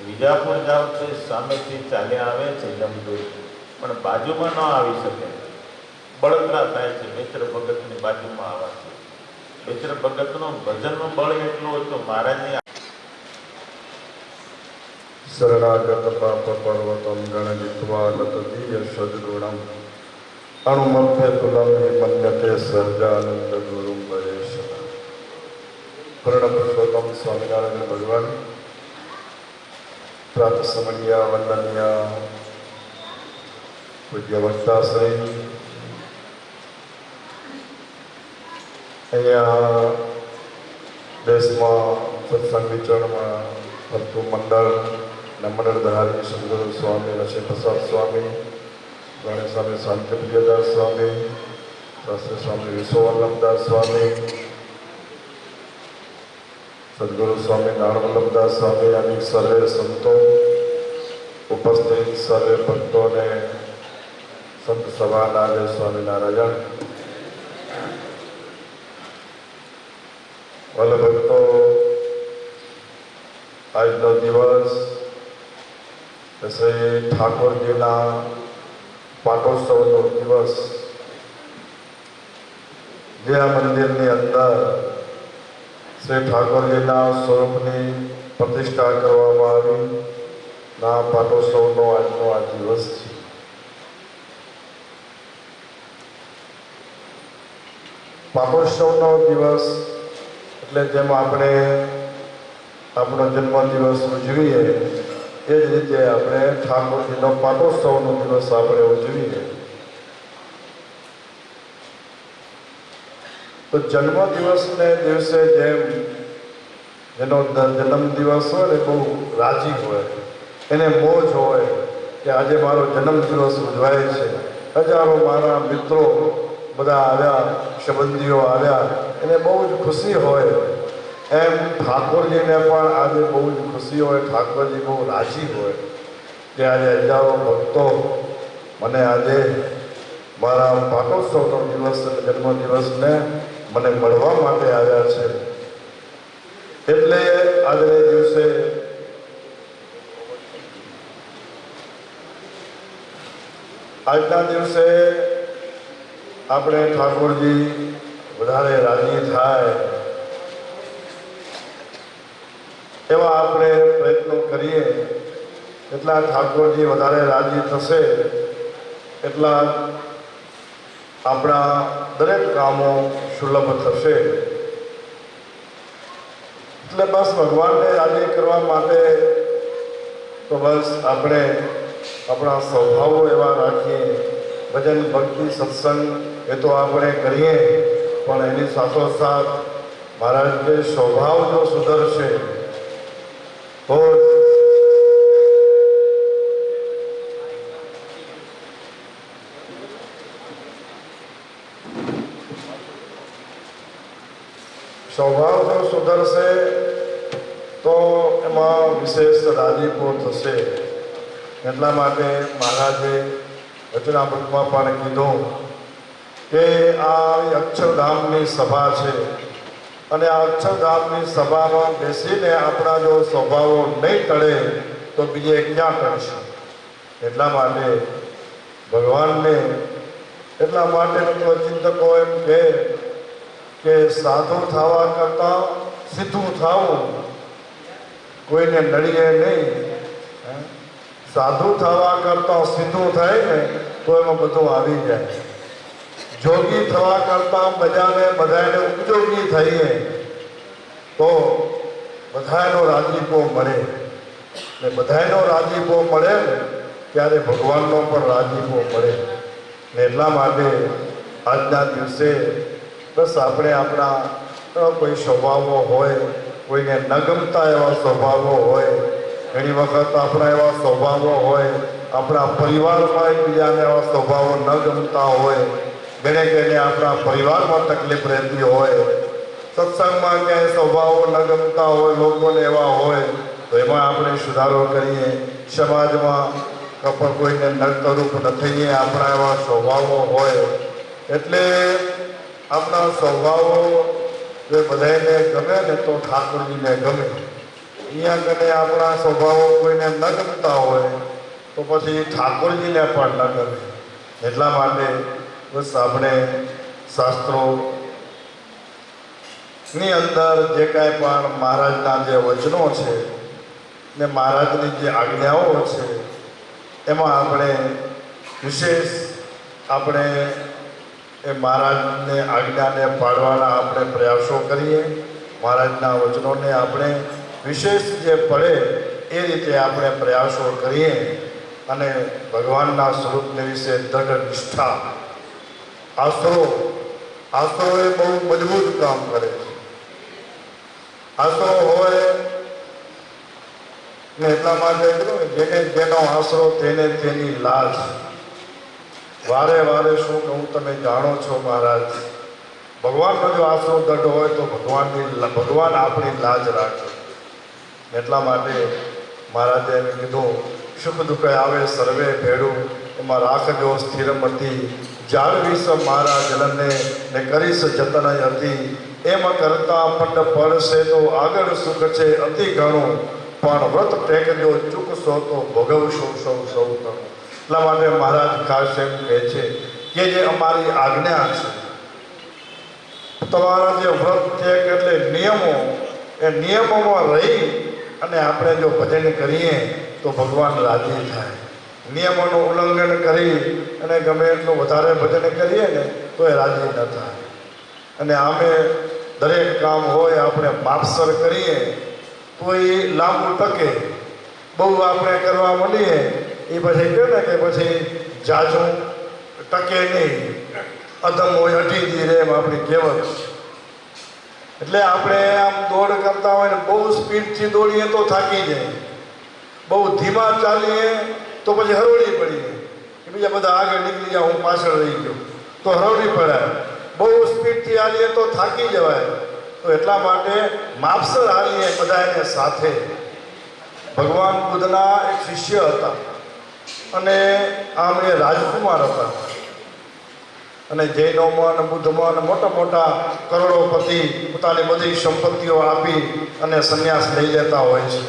વિજાપુર જાઓ તો એ સામેથી ચાલ્યા આવે છે જમદૂત, પણ બાજુમાં ન આવી શકે, બળતરા થાય છે મિત્ર ભગતની બાજુમાં આવવાથી. મિત્ર ભગતનું ભજનનું બળ એટલું હતું મહારાજની. શરણાગત પાપ પર્વતમ ગણજિત્વા લતદીય સદગુણમ અણુમધ્ય તુલમ મન્યતે સહજાનંદ ગુરુમ પરેશ. પૂર્ણ પુરુષોત્તમ સ્વામિનારાયણ ભગવાન પ્રાત સમણ્યા વંદનીય પૂજ્ય વક્તાશ્રી, અહીંયા દેશમાં સત્સંગ વિચરણમાં ફરતું મંડળ અને મંડળધારી સદગુરુ સ્વામી લક્ષ્મી પ્રસાદ સ્વામી, ગણેશ સ્વામી શાંતિપ્રિયદાસ સ્વામી, શાસ્ત્રી સ્વામી વિશ્વવલ્લભદાસ સ્વામી, સદગુરુ સ્વામી નાણવલ્લભદાસ સ્વામી અને સર્વે સંતો, ઉપસ્થિત સર્વે ભક્તોને સંત સભાના જય સ્વામિનારાયણ. વલ્લભ ભક્તો, આજનો દિવસ શ્રી ઠાકોરજીના પાટોત્સવનો દિવસ, જે આ મંદિરની અંદર શ્રી ઠાકોરજીના સ્વરૂપની પ્રતિષ્ઠા કરવામાં આવી ના પાટોત્સવનો આજનો આ દિવસ છે. પાટોત્સવનો દિવસ એટલે જેમ આપણે આપણો જન્મદિવસ ઉજવીએ એ જ રીતે આપણે ઠાકોરજીનો પાટોત્સવનો દિવસ આપણે ઉજવીએ. તો જન્મદિવસને દિવસે જેમ જેનો જન્મદિવસ હોય ને બહુ રાજી હોય, એને મોજ હોય કે આજે મારો જન્મદિવસ ઉજવાય છે, હજારો મારા મિત્રો બધા આવ્યા, સંબંધીઓ આવ્યા, એને બહુ જ ખુશી હોય. એમ ઠાકોરજીને પણ આજે બહુ જ ખુશી હોય, ઠાકોરજી બહુ રાજી હોય કે આજે હજારો ભક્તો મને આજે મારા પાટોત્સવનો દિવસ જન્મદિવસને મને મળવા માટે આવ્યા છે. એટલે આજના દિવસે આપણે ઠાકોરજી વધારે રાજી થાય એવા આપણે પ્રયત્નો કરીએ, એટલા ઠાકોરજી વધારે રાજી થશે, એટલા આપણા દરેક કામો સુલભ થશે. એટલે બસ ભગવાનને રાજી કરવા માટે તો બસ આપણે આપણા સ્વભાવો એવા રાખીએ. ભજન ભક્તિ સત્સંગ એ તો આપણે કરીએ, પણ એની સાથોસાથ મહારાજ કે સ્વભાવ જો સુધરશે તો સ્વભાવ જો સુધરશે તો એમાં વિશેષ રાજીપો થશે. એટલા માટે મહારાજે વચનામૃતમાં પણ કીધું કે આ અક્ષરધામની સભા છે અને આ અક્ષરધામની સભામાં બેસીને આપણા જો સ્વભાવો નહીં ટળે તો બીજે ક્યાં ટળશે. એટલા માટે ભગવાનને એટલા માટે ચિંતકો એમ કે સાધુ થવા કરતાં સીધું થવું, કોઈને નડીએ નહીં. સાધુ થવા કરતાં સીધું થાય ને તો એમાં બધું આવી જાય. જોગી થવા કરતાં બધાને ઉપયોગી થઈએ તો બધાનો રાજીપો મળે, ને બધાનો રાજીપો મળે ને ત્યારે ભગવાનનો પણ રાજીપો મળે. ને એટલા માટે આજના દિવસે બસ આપણે આપણા કોઈ સ્વભાવો હોય, કોઈને ન ગમતા એવા સ્વભાવો હોય, ઘણી વખત આપણા એવા સ્વભાવો હોય, આપણા પરિવારમાં એકબીજાને એવા સ્વભાવો ન ગમતા હોય, ઘણે આપણા પરિવારમાં તકલીફ રહેતી હોય, સત્સંગમાં ક્યાંય સ્વભાવો ન ગમતા હોય, લોકોને એવા હોય તો એમાં આપણે સુધારો કરીએ. સમાજમાં કપડ કોઈને નડતરૂપ ન થઈએ, આપણા એવા સ્વભાવો હોય. એટલે આપણા સ્વભાવો જો બધાને ગમે ને તો ઠાકોરજીને ગમે. અહીંયા કને આપણા સ્વભાવો કોઈને ન ગમતા હોય તો પછી ઠાકોરજીને પણ ન ગમે. એટલા માટે બસ આપણે શાસ્ત્રોની અંદર જે કાંઈ પણ મહારાજના જે વચનો છે ને મહારાજની જે આજ્ઞાઓ છે એમાં આપણે વિશેષ આપણે એ મહારાજને આજ્ઞાને પાળવાના આપણે પ્રયાસો કરીએ. મહારાજના વચનોને આપણે વિશેષ જે પડે એ રીતે આપણે પ્રયાસો કરીએ અને ભગવાનના સ્વરૂપને વિશે દૃઢ નિષ્ઠા. આશરો એ બહુ મજબૂત કામ કરે છે. આશરો હોય ને એટલા માટે જેને જેનો આશરો તેને તેની લાજ. વારે વારે શું કહું તમે જાણો છો મહારાજ, ભગવાનનો જો આશરો દઢ હોય તો ભગવાન આપણી લાજ રાખે. એટલા માટે મહારાજે એમ કીધું, સુખ દુઃખ આવે સર્વે ભેડું, એમાં રાખજો સ્થિરમતી. જાળવીશ મારા જલને ને કરીશ જતન હતી. એમ કરતા પંડ પડશે તો આગળ સુખ છે અતિ ઘણું, પણ વ્રત ટેકજો ચૂકશો તો ભોગવશો સૌ તણું. એટલા માટે મહારાજ ખાસ એમ કહે છે કે જે અમારી આજ્ઞા છે, તમારા જે વ્રત ટેક એટલે નિયમો, એ નિયમોમાં રહી અને આપણે જો ભજન કરીએ તો ભગવાન રાજી થાય. નિયમોનું ઉલ્લંઘન કરી અને ગમે એટલું વધારે ભજન કરીએ ને તો એ રાજી ન થાય. અને આમે દરેક કામ હોય આપણે માપસર કરીએ તો એ લાંબુ ટકે. બહુ આપણે કરવા માંડીએ એ પછી કહે ને કે પછી જાજું ટકે નહીં, અધમ હોય અઢી રહે એમ આપણી કહેવત. એટલે આપણે આમ દોડ કરતા હોય ને બહુ સ્પીડથી દોડીએ તો થાકી જાય, બહુ ધીમા ચાલીએ તો પછી હરવડી પડીએ કે બીજા બધા આગળ નીકળી જાય, હું પાછળ રહી ગયો તો હરવડી પડાય. બહુ સ્પીડથી હાલીએ તો થાકી જવાય. તો એટલા માટે માપસર હાલીએ બધા એને સાથે. ભગવાન બુદ્ધના એક શિષ્ય હતા અને આમ એ રાજકુમાર હતા. અને જૈનોમાં અને બુદ્ધમાં અને મોટા મોટા કરોડોપતિ પોતાની બધી સંપત્તિઓ આપી અને સંન્યાસ લઈ લેતા હોય છે.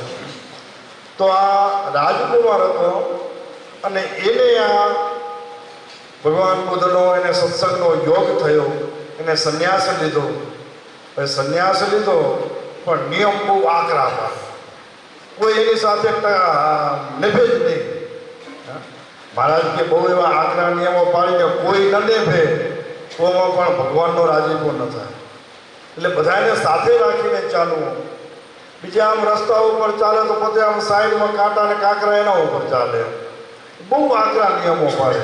તો આ રાજકુમાર હતો અને એને આ ભગવાન બુદ્ધનો એને સત્સંગનો યોગ થયો, એને સંન્યાસ લીધો. સંન્યાસ લીધો પણ નિયમ બહુ આકરા હતા, કોઈ એની સાથે નિભે જ નહીં. મહારાજ કે બહુ એવા આકરા નિયમો પાડીને કોઈ ન નિભે તોમાં પણ ભગવાનનો રાજીપો ન થાય. એટલે બધાને સાથે રાખીને ચાલવું. બીજા આમ રસ્તા ઉપર ચાલે તો પોતે આમ સાઈડમાં કાંટા અને કાંકરા એના ઉપર ચાલે. બહુ આકરા નિયમો પાડે.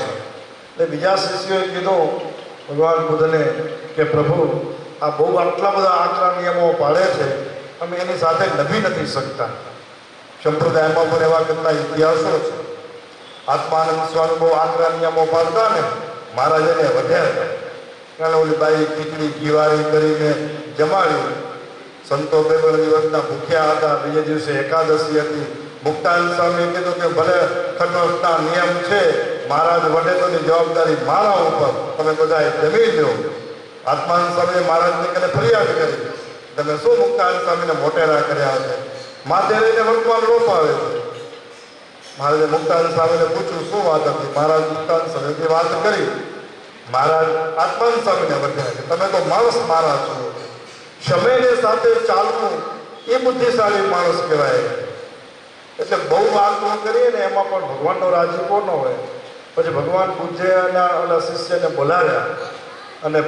એટલે બીજા શિષ્યોએ કીધું ભગવાન બુદ્ધને કે પ્રભુ આ બહુ આટલા બધા આકરા નિયમો પાડે છે, અમે એની સાથે નભી નથી શકતા. સંપ્રદાયમાં પણ એવા કેટલા ઇતિહાસો છે. આત્માનંદ સ્વામી બહુ આકરા નિયમો પાડતા ને મહારાજ એને વધ્યા. કારણ ઓલી બાઈ ખીચડી ઘીવારી કરીને જમાડી. સંતો બે દિવસના ભૂખ્યા હતા, બીજે દિવસે એકાદશી હતી. મુક્તાનંદ સ્વામીએ કીધું કે ભલે ખટોસના નિયમ છે, મહારાજ વડે તોની જવાબદારી મારા ઉપર, તમે બધાએ જમી લો. આત્માનંદ સ્વામીએ મહારાજને કને ફરિયાદ કરી, તમે શું મુક્તાનંદ સ્વામીને મોટેરા કર્યા છે, માથે રહીને વર્તમાન રોપાવે છે. મહારાજે મુક્તાનંદ સ્વામીને પૂછ્યું શું વાત હતી. મહારાજ મુક્તાનંદ સ્વામીની વાત કરી. મહારાજ આત્માનંદ સ્વામીને વધ્યા કે તમે તો માણસ મારા છો, સમયને સાથે ચાલવું એ બુદ્ધિશાળી માણસ કહેવાય. એટલે બહુ વાતો કરીએ ને એમાં પણ ભગવાનનો રાજીપો ન હોય. પછી ભગવાન બુદ્ધના ઓલા શિષ્યને બોલાવ્યા અને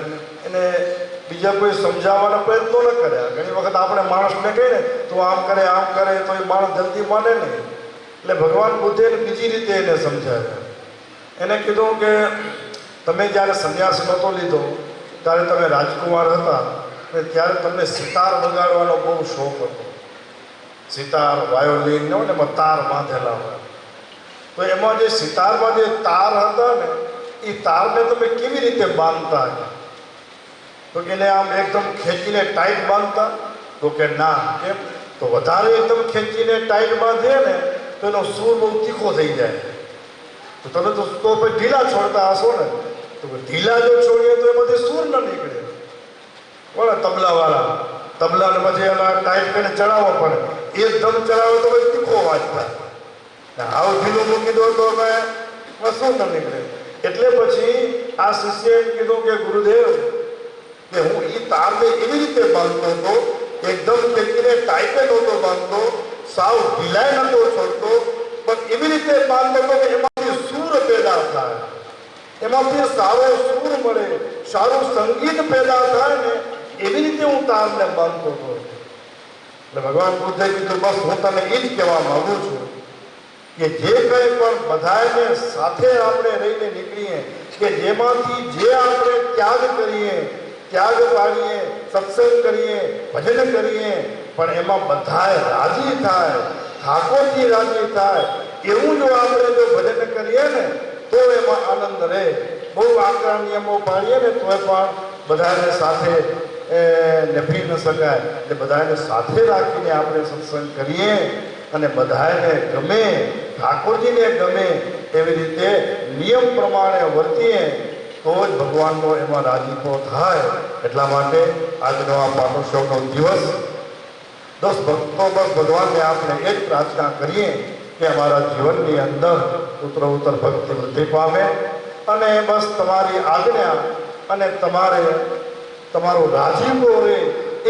એને બીજા કોઈ સમજાવવાના પ્રયત્નો ન કર્યા. ઘણી વખત આપણે માણસને કહીએ ને તો આમ કરે તો એ માણસ જલ્દી માને નહીં. એટલે ભગવાન બુદ્ધે બીજી રીતે એને સમજાવ્યા. એને કીધું કે તમે જ્યારે સંન્યાસ નહોતો લીધો ત્યારે તમે રાજકુમાર હતા અને ત્યારે તમને સિતાર વગાડવાનો બહુ શોખ હતો. સિતાર વાયોલિન ને એમાં તાર બાંધેલા હોય. તો એમાં જે સિતારમાં જે તાર હતા ને એ તારને તમે કેવી રીતે બાંધતા? તો કે એને આમ એકદમ ખેંચીને ટાઈટ બાંધતા? તો કે ના. કેમ? તો વધારે એકદમ ખેંચીને ટાઈટ બાંધીએ ને તો એનો સૂર બહુ તીખો થઈ જાય. તો તમે તો પછી ઢીલા છોડતા હશો ને, તો ઢીલા જો છોડીએ તો એમાંથી સૂર ન નીકળે. બોલે તબલાવાળા તબલાને પછી એના ટાઈટ કરીને ચડાવવો પડે. એકદમ ચલાવો તો પછી તીખો અવાજ થાય, આવું ઢીલું મૂકી દો તો શું ન નીકળે. એટલે પછી આ શિષ્યએ કીધું કે ગુરુદેવ, કે હું એ તારને એવી રીતે બાંધતો હતો, એકદમ ટેકીને ટાઈપે નહોતો બાંધતો, સાવ ઢીલાઈ નહોતો છોડતો, પણ એવી રીતે બાંધતો હતો કે એમાંથી સૂર પેદા થાય, એમાંથી સારો સૂર મળે, સારું સંગીત પેદા થાય ને, એવી રીતે હું તારને બાંધતો હતો. એટલે ભગવાન બુદ્ધે કીધું બસ હું તને એ જ કહેવા માગું છું કે જે કંઈ પણ બધાને સાથે આપણે રહીને નીકળીએ, કે જેમાંથી જે આપણે ત્યાગ કરીએ, ત્યાગ પાડીએ, સત્સંગ કરીએ, ભજન કરીએ, પણ એમાં બધાએ રાજી થાય, ઠાકોરજી રાજી થાય, એવું જો આપણે જો ભજન કરીએ ને તો એમાં આનંદ રહે. બહુ આકરા નિયમો પાડીએ ને તોય પણ બધાને સાથે નભી ન શકાય. એટલે બધાને સાથે રાખીને આપણે સત્સંગ કરીએ અને બધાને ગમે, ઠાકોરજીને ગમે એવી રીતે નિયમ પ્રમાણે વર્તીએ તો જ ભગવાનનો એમાં રાજીપો થાય. એટલા માટે આજનો આ પાટોત્સવનો દિવસ 10 ભક્તો બસ ભગવાનને આપણે એ જ પ્રાર્થના કરીએ કે અમારા જીવનની અંદર ઉત્તરોત્તર ભક્તિ વૃદ્ધિ પામે અને બસ તમારી આજ્ઞા અને તમારો રાજીપો રહે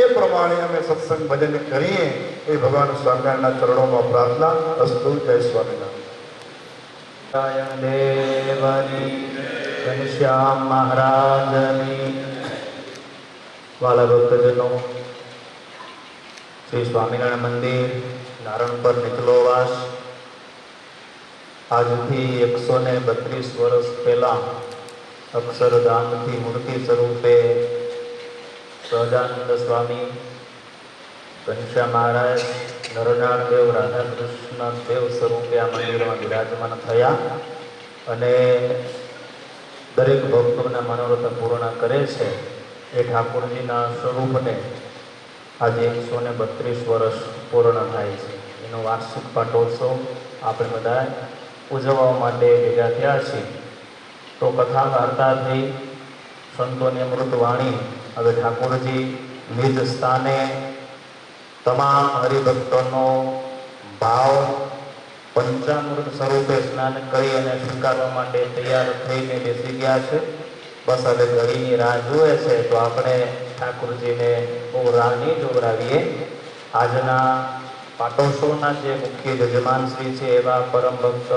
એ પ્રમાણે અમે સત્સંગ ભજન કરીએ એ ભગવાન સ્વામિનારાયણના ચરણોમાં પ્રાર્થના. અસ્તુ. જય સ્વામિનારાયણ. દેવની ઘનશ્યામ મહારાજની વાલા ભક્તજનો, શ્રી સ્વામિનારાયણ મંદિર નારણપર નીચલોવાસ આજથી 132 વર્ષ પહેલાં અક્ષરધામથી મૂર્તિ સ્વરૂપે સહજાનંદ સ્વામી, ઘનશ્યામ મહારાજ, નરનાળ દેવ, રાધાકૃષ્ણ દેવ સ્વરૂપે આ મંદિરમાં બિરાજમાન થયા અને દરેક ભક્તોના મનોરથ પૂર્ણ કરે છે. એ ઠાકોરજીના સ્વરૂપને આજે 132 વર્ષ પૂર્ણ થાય છે. એનો વાર્ષિક પાટોત્સવ આપણે બધા ઉજવવા માટે ભેગા થયા છીએ. તો કથા વાર્તા થઈ, સંતોની અમૃત વાણી. હવે ઠાકોરજી નિજ સ્થાને તમામ હરિભક્તોનો ભાવ પંચામૃત સ્વરૂપે સ્નાન કરી અને સ્વીકારવા માટે તૈયાર થઈને બેસી ગયા છે. બસ હવે ઘડીની રાહ જુએ છે તો આપણે ઠાકોરજીને બહુ રાહ નહીં જોવરાવીએ. આજના પાટોત્સવના જે મુખ્ય યજમાનશ્રી છે એવા પરમ ભક્ત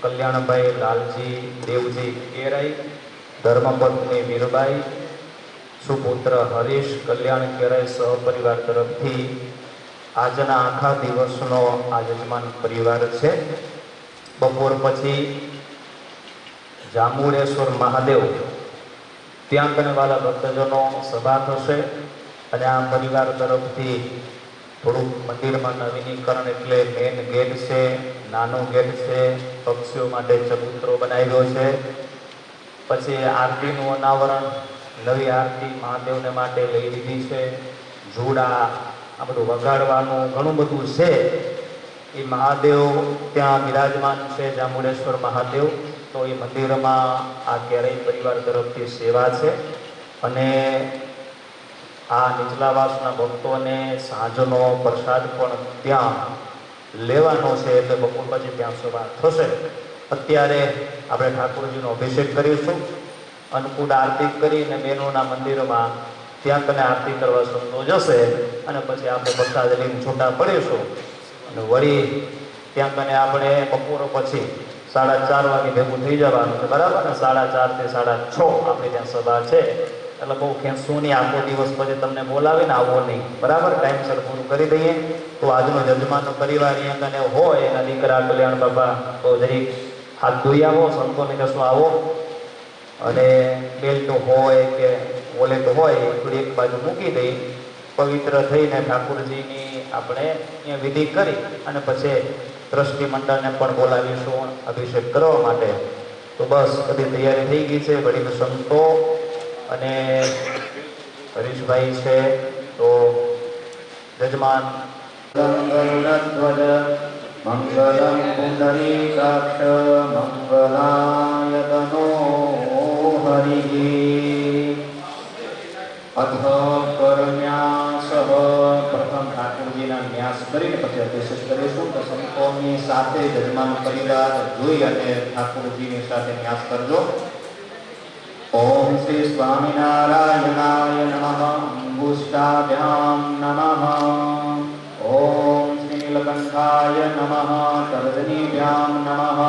કલ્યાણભાઈ લાલજી દેવજી કેરાઈ, ધર્મપત્ની મીરબાઈ, સુપુત્ર હરીશ કલ્યાણ કેરાઈ સહપરિવાર તરફથી આજના આખા દિવસનો આ યજમાન પરિવાર છે. બપોર પછી જાંબુડેશ્વર મહાદેવ ત્યાં કને વાલા ભક્તજનો સભા થશે અને આ પરિવાર તરફથી થોડુંક મંદિરમાં નવીનીકરણ એટલે મેન ગેટ છે, નાનો ગેટ છે, પક્ષીઓ માટે ચબૂતરો બનાવ્યો છે. પછી આરતીનું અનાવરણ, નવી આરતી મહાદેવને માટે લઈ લીધી છે. જુડા, આ બધું વગાડવાનું ઘણું બધું છે. એ મહાદેવ ત્યાં બિરાજમાન છે, જાંબુડેશ્વર મહાદેવ. તો એ મંદિરમાં આ કેરાઈ પરિવાર તરફથી સેવા છે અને આ નીચલાવાસના ભક્તોને સાંજનો પ્રસાદ પણ ત્યાં લેવાનો છે. એટલે બપોર પછી ત્યાં સભા થશે. અત્યારે આપણે ઠાકોરજીનો અભિષેક કરીશું. અન્નકૂટ આરતી કરીને બહેનોના મંદિરમાં ત્યાં કને આરતી કરવા સંતો જશે અને પછી આપણે પ્રસાદ લઈને છૂટા પડીશું અને વળી ત્યાં કને આપણે બપોર પછી 4:30 વાગે ભેગું થઈ જવાનું છે, બરાબર ને? 4:30 થી 6:30 આપણી ત્યાં સભા છે. એટલે બહુ ખેંચવું નહીં, આખો દિવસ પછી તમને બોલાવીને આવો નહીં, બરાબર? ટાઈમસર પૂરું કરી દઈએ. તો આજનો યજમાનનો પરિવાર અહીંયા કને હોય, એના દીકરા કલ્યાણ બાબા તો જરીક હાથ ધોઈ આવો, સંતોને કશું આવો અને બેલ્ટ હોય કે વોલેટ હોય એ થોડી એક બાજુ મૂકી દઈ, પવિત્ર થઈને ઠાકોરજીની આપણે અહીંયા વિધિ કરી અને પછી ટ્રસ્ટી મંડળને પણ બોલાવીશું અભિષેક કરવા માટે. તો બસ બધી તૈયારી થઈ ગઈ છે. વડીલ સંતો અને હરીશભાઈ છે તો યજમાન મંગલમ પુંડરીકાક્ષ મંગલાય તનો હરિ અથ કરન્યાસ પ્રથમ ઠાકોરજીના ન્યાસ કરીને પછી અભિષેક કરીશું. તો સંતોની સાથે જજમાન પરિવાર જોઈ અને ઠાકોરજીની સાથે ન્યાસ કરજો. ઓમ શ્રી સ્વામિનારાયણાય નમઃ. અંગુષ્ટાભ્યામ નમઃ. ઓમ શ્રી નીલકંઠાય નમઃ. તર્જનીભ્યામ નમઃ.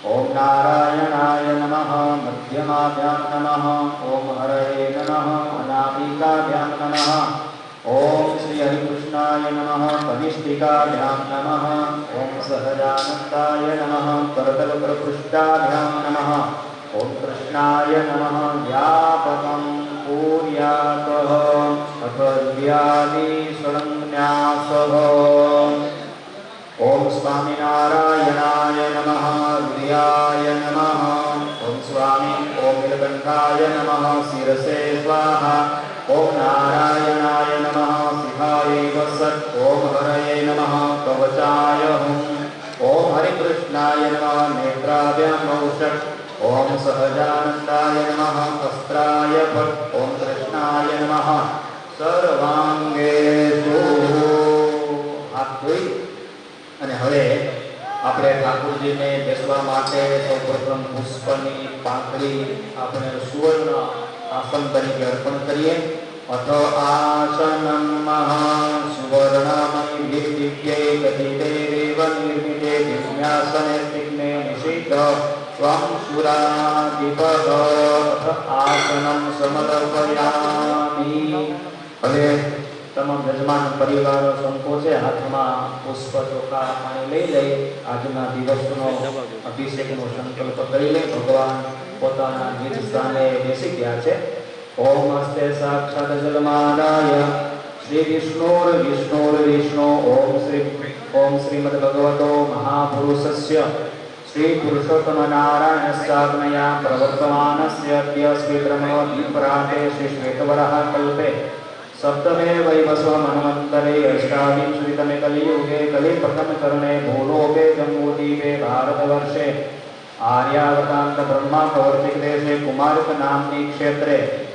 ઓમ નારાયણાય નમઃ. મધ્યમાભ્યામ નમઃ. ઓમ હરયે નમઃ. અનામિકાભ્યામ નમઃ. ઓમ શ્રી હરિકૃષ્ણાય નમઃ. કનિષ્ઠિકાભ્યામ નમઃ. ઓમ સહજાનંદાય નમઃ. કરતલપ્રપૃષ્ટાભ્યામ નમઃ. ઓમ કૃષ્ણાય નમઃ. વ્યાપકં પૂર્યાતઃ અથ દ્વ્યાદિ ષડન્યાસઃ. ઓમ સ્વામિનારાયણાય નમઃ. હૃદયાય નમઃ. ઓમ સ્વામી. ઓમ નીલકંઠાય નમઃ. શિરસે સ્વાહા. ઓમ નારાયણાય નમઃ. શિખાય વસત. ઓમ હરયે નમઃ. કવચાય હુમ. ઓમ હરિકૃષ્ણાય નમઃ. નેત્રાભ્યામ ઔષધ. ઓમ સહજાનંદાય નમઃ. અસ્ત્રાય ભટ્ટ. ઓમ કૃષ્ણાય નમઃ. સર્વાંગેષુ. હાથ ધોઈ અને હવે આપણે ઠાકોરજીને બેસવા માટે સૌપ્રથમ પુષ્પની પાંખડી આપણે સુવર્ણ આસન તરીકે અર્પણ કરીએ. અથ આસનમ સુવર્ણમય દિવ્યે ગતિતે દેવ નિર્મિતે દિવ્યાસને સ્નિગ્ને નિષિદ્ધ ત્વં સુરાધિપત અથ આસનમ સમર્પયામિ. હવે તમામ યજમાન પરિવારો સંકોચે હાથમાં પુષ્પ ચોખા પાણી લઈ લઈ આજના દિવસનો અભિષેકનો સંકલ્પ કરી લે. ભગવાન પોતાના નિજ સ્થાને બેસી ગયા છે. ઓમ હસ્તે સાક્ષાત જલમાદાય શ્રી વિષ્ણુ. ઓમ શ્રીમદ ભગવતો મહાપુરુષસ્ય શ્રી પુરુષોત્તમ નારાયણસ્યાગ્નયા પ્રવર્તમાનસ્ય અદ્ય શ્રી બ્રહ્મદીપરાતે શ્રી શ્વેતવરાહ કલ્પે સપ્તમે વૈવસ્વ મન્વંતરે અષ્ટાવિંશતિતમે કલિયુગે કલિ પ્રથમ ચરણે ભૂલોકે જમ્બૂદ્વીપે ભારતવર્ષે આર્યાવતાંત બ્રહ્મા પ્રવર્તિક દેશે કુમારક નામની ક્ષેત્રે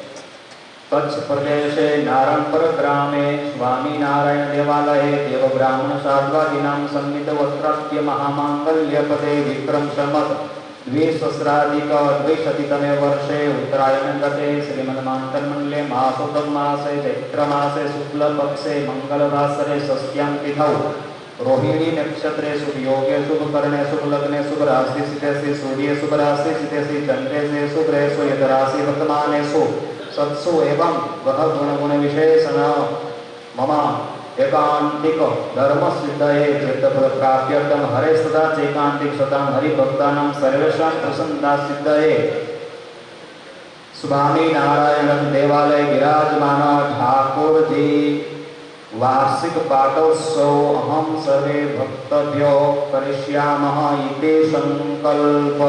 કચ્છ પ્રદેશે નારણપર ગ્રામે સ્વામિનારાયણ દેવાલયે દેવ બ્રાહ્મણ સાધ્વાદીનામ સંમિત વસ્ત્રાસ્ય મહામાંગલ્ય પદે વિક્રમ સંવત દ્વિસહસ્રાધિક દ્વિશતિતમે વર્ષે ઉત્તરાયણ ગતે શ્રીમદ માંતરમંડલે માસોત્તમ માસે ચૈત્ર માસે શુક્લ પક્ષે મંગળવાસરે ષષ્ઠ્યામ તિથૌ રોહિણી નક્ષત્રે શુભ યોગે શુભ કરણે શુભ લગ્ને શુભ રાશિ સિદ્ધેસી સૂર્ય શુભ રાશિ સિદ્ધેસી ચંદ્રેશે શુભ રહેશો યદ રાશિ વર્તમાનેષુ સત્સુ એવં વહ ગુણ વિશેષણ મમ એકાંતિક ધર્મ સિદ્ધયે ચેતફલ પ્રાપ્યર્થમ હરે સદા ચૈકાંતિક સતામ હરિભક્તાનામ સર્વેષાં પ્રસન્નતા સિદ્ધયે સ્વામિનારાયણ દેવાલય વિરાજમાન ઠાકોરજી વાર્ષિક પાટોત્સવ અહમ સર્વે ભક્તભ્યો કરિષ્યામઃ ઇતિ સંકલ્પ.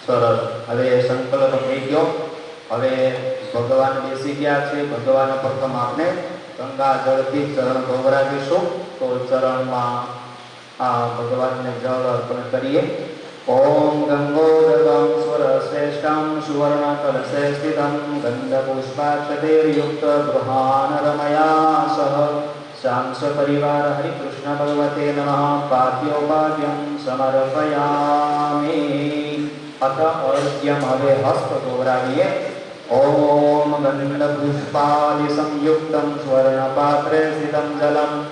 સરસ. હવે સંકલ્પ થઈ ગયો. હવે ભગવાન બેસી ગયા છે. ભગવાન પ્રથમ આપણે ગંગા જળથી ચરણ ધોવરાવીશું. તો ચરણમાં આ ભગવાનને જળ અર્પણ કરીએ. ઓમ ગંગોદકં સ્વરશ્રેષ્ઠં સુવર્ણ કલશે સ્થિતં ગંધપુષ્પાક્ષતૈર્યુક્ત ગૃહાન રમયા સહ શાંસ પરિવાર હરિકૃષ્ણ ભગવતે નમઃ. પાદ્યોપાદ્યં સમર્પયામિ. અથ અર્ઘ્યમ. હવે હસ્ત ધોવરાવીએ. ઓમ ગંધપુષ્પાદિ સંયુક્તં સ્વર્ણપાત્રે સ્થિતં જલમ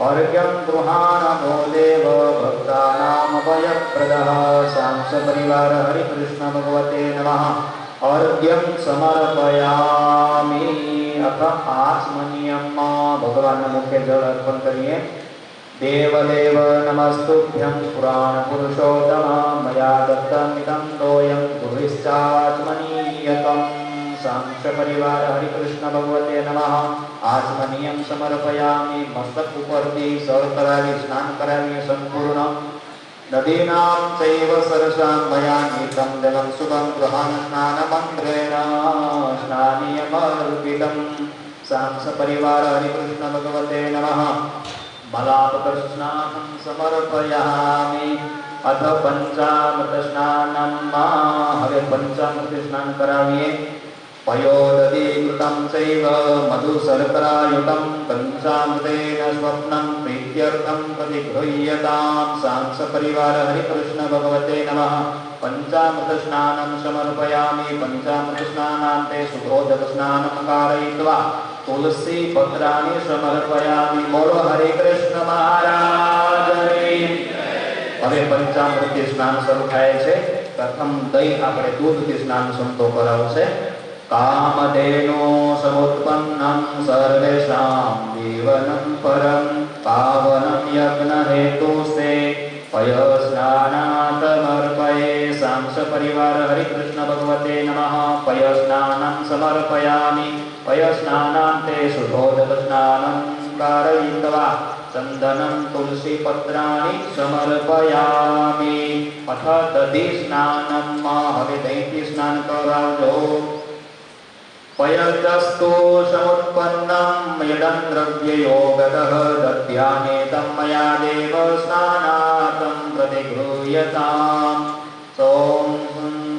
અર્ઘ્યં ગૃહાણો દેવ ભક્તાનામ ભયપ્રદઃ. શાંસ પરિવાર હરિકૃષ્ણ ભગવતે નમઃ. અર્ઘ્યં સમર્પયામિ. અથ આચમનીયમ. ભગવાનના મુખે જળ અર્પણ કરીએ. દેવદેવ નમસ્તુભ્યં પુરાણ પુરુષોત્તમ મયા દત્તમિદં તોયં ગૃહિશ્ચાચમનીયકમ. શાંસ પરિવાર હરિકૃષ્ણ ભગવતે નમઃ. આચમનીયમ સમર્પયામિ. મસ્તક ઉપરથી સર કરાવી સ્નાન કરાવી સંપૂર્ણ. નદીનામ ચૈવ સરસામ મયા નીતમ જલમ શુભમ ગૃહાન સ્નાન મંત્રેણ સ્નાનીયમર્પિતમ. શાંસ પરિવાર હરિકૃષ્ણ ભગવતે નમઃ. મલાપકસ્નાનમ સમર્પયામિ. અથ પંચામૃત સ્નાનમ. હવે પંચામૃત સ્નાન કરાવીએ. पयोदधीकृतं चैव मधुशर्करायुतं पञ्चामृतेन स्वप्नं प्रीत्यर्थं प्रतिगृह्यतां सांसपरिवार हरिकृष्ण भगवते नमः। पञ्चामृतस्नानं समर्पयामि। पञ्चामृतस्नानान्ते सुबोधस्नानं कारयित्वा तुलसी पत्राणि समर्पयामि। बोलो हरे कृष्ण महाराजની। હવે પંચામૃતથી સ્નાન શરૂ થાય છે। પ્રથમ દહીં આપણે દૂધથી સ્નાન સંતો કરાવશે। કામધેનો સમુત્પન્નં સર્વેષાં જીવनं પરં પાવनं યજ્ઞહેતુસ્તે पयस्नानातमर्पये सांस परिवार हरिकृष्ण भगवते नमः। पयस्नानं समर्पयामि। पयस्नानान्ते शुद्धोदकस्नानं कारयित्वा चन्दनं तुलसीपत्राणि समर्पयामि। अथ दधिस्नानं હવે દહીંથી સ્નાન કરાવજો। पयजस्तु समुत्पन्नं यदं द्रव्ययोगतः दध्यानेतं मया देव स्नानार्थं प्रतिगृह्यताम्। ॐ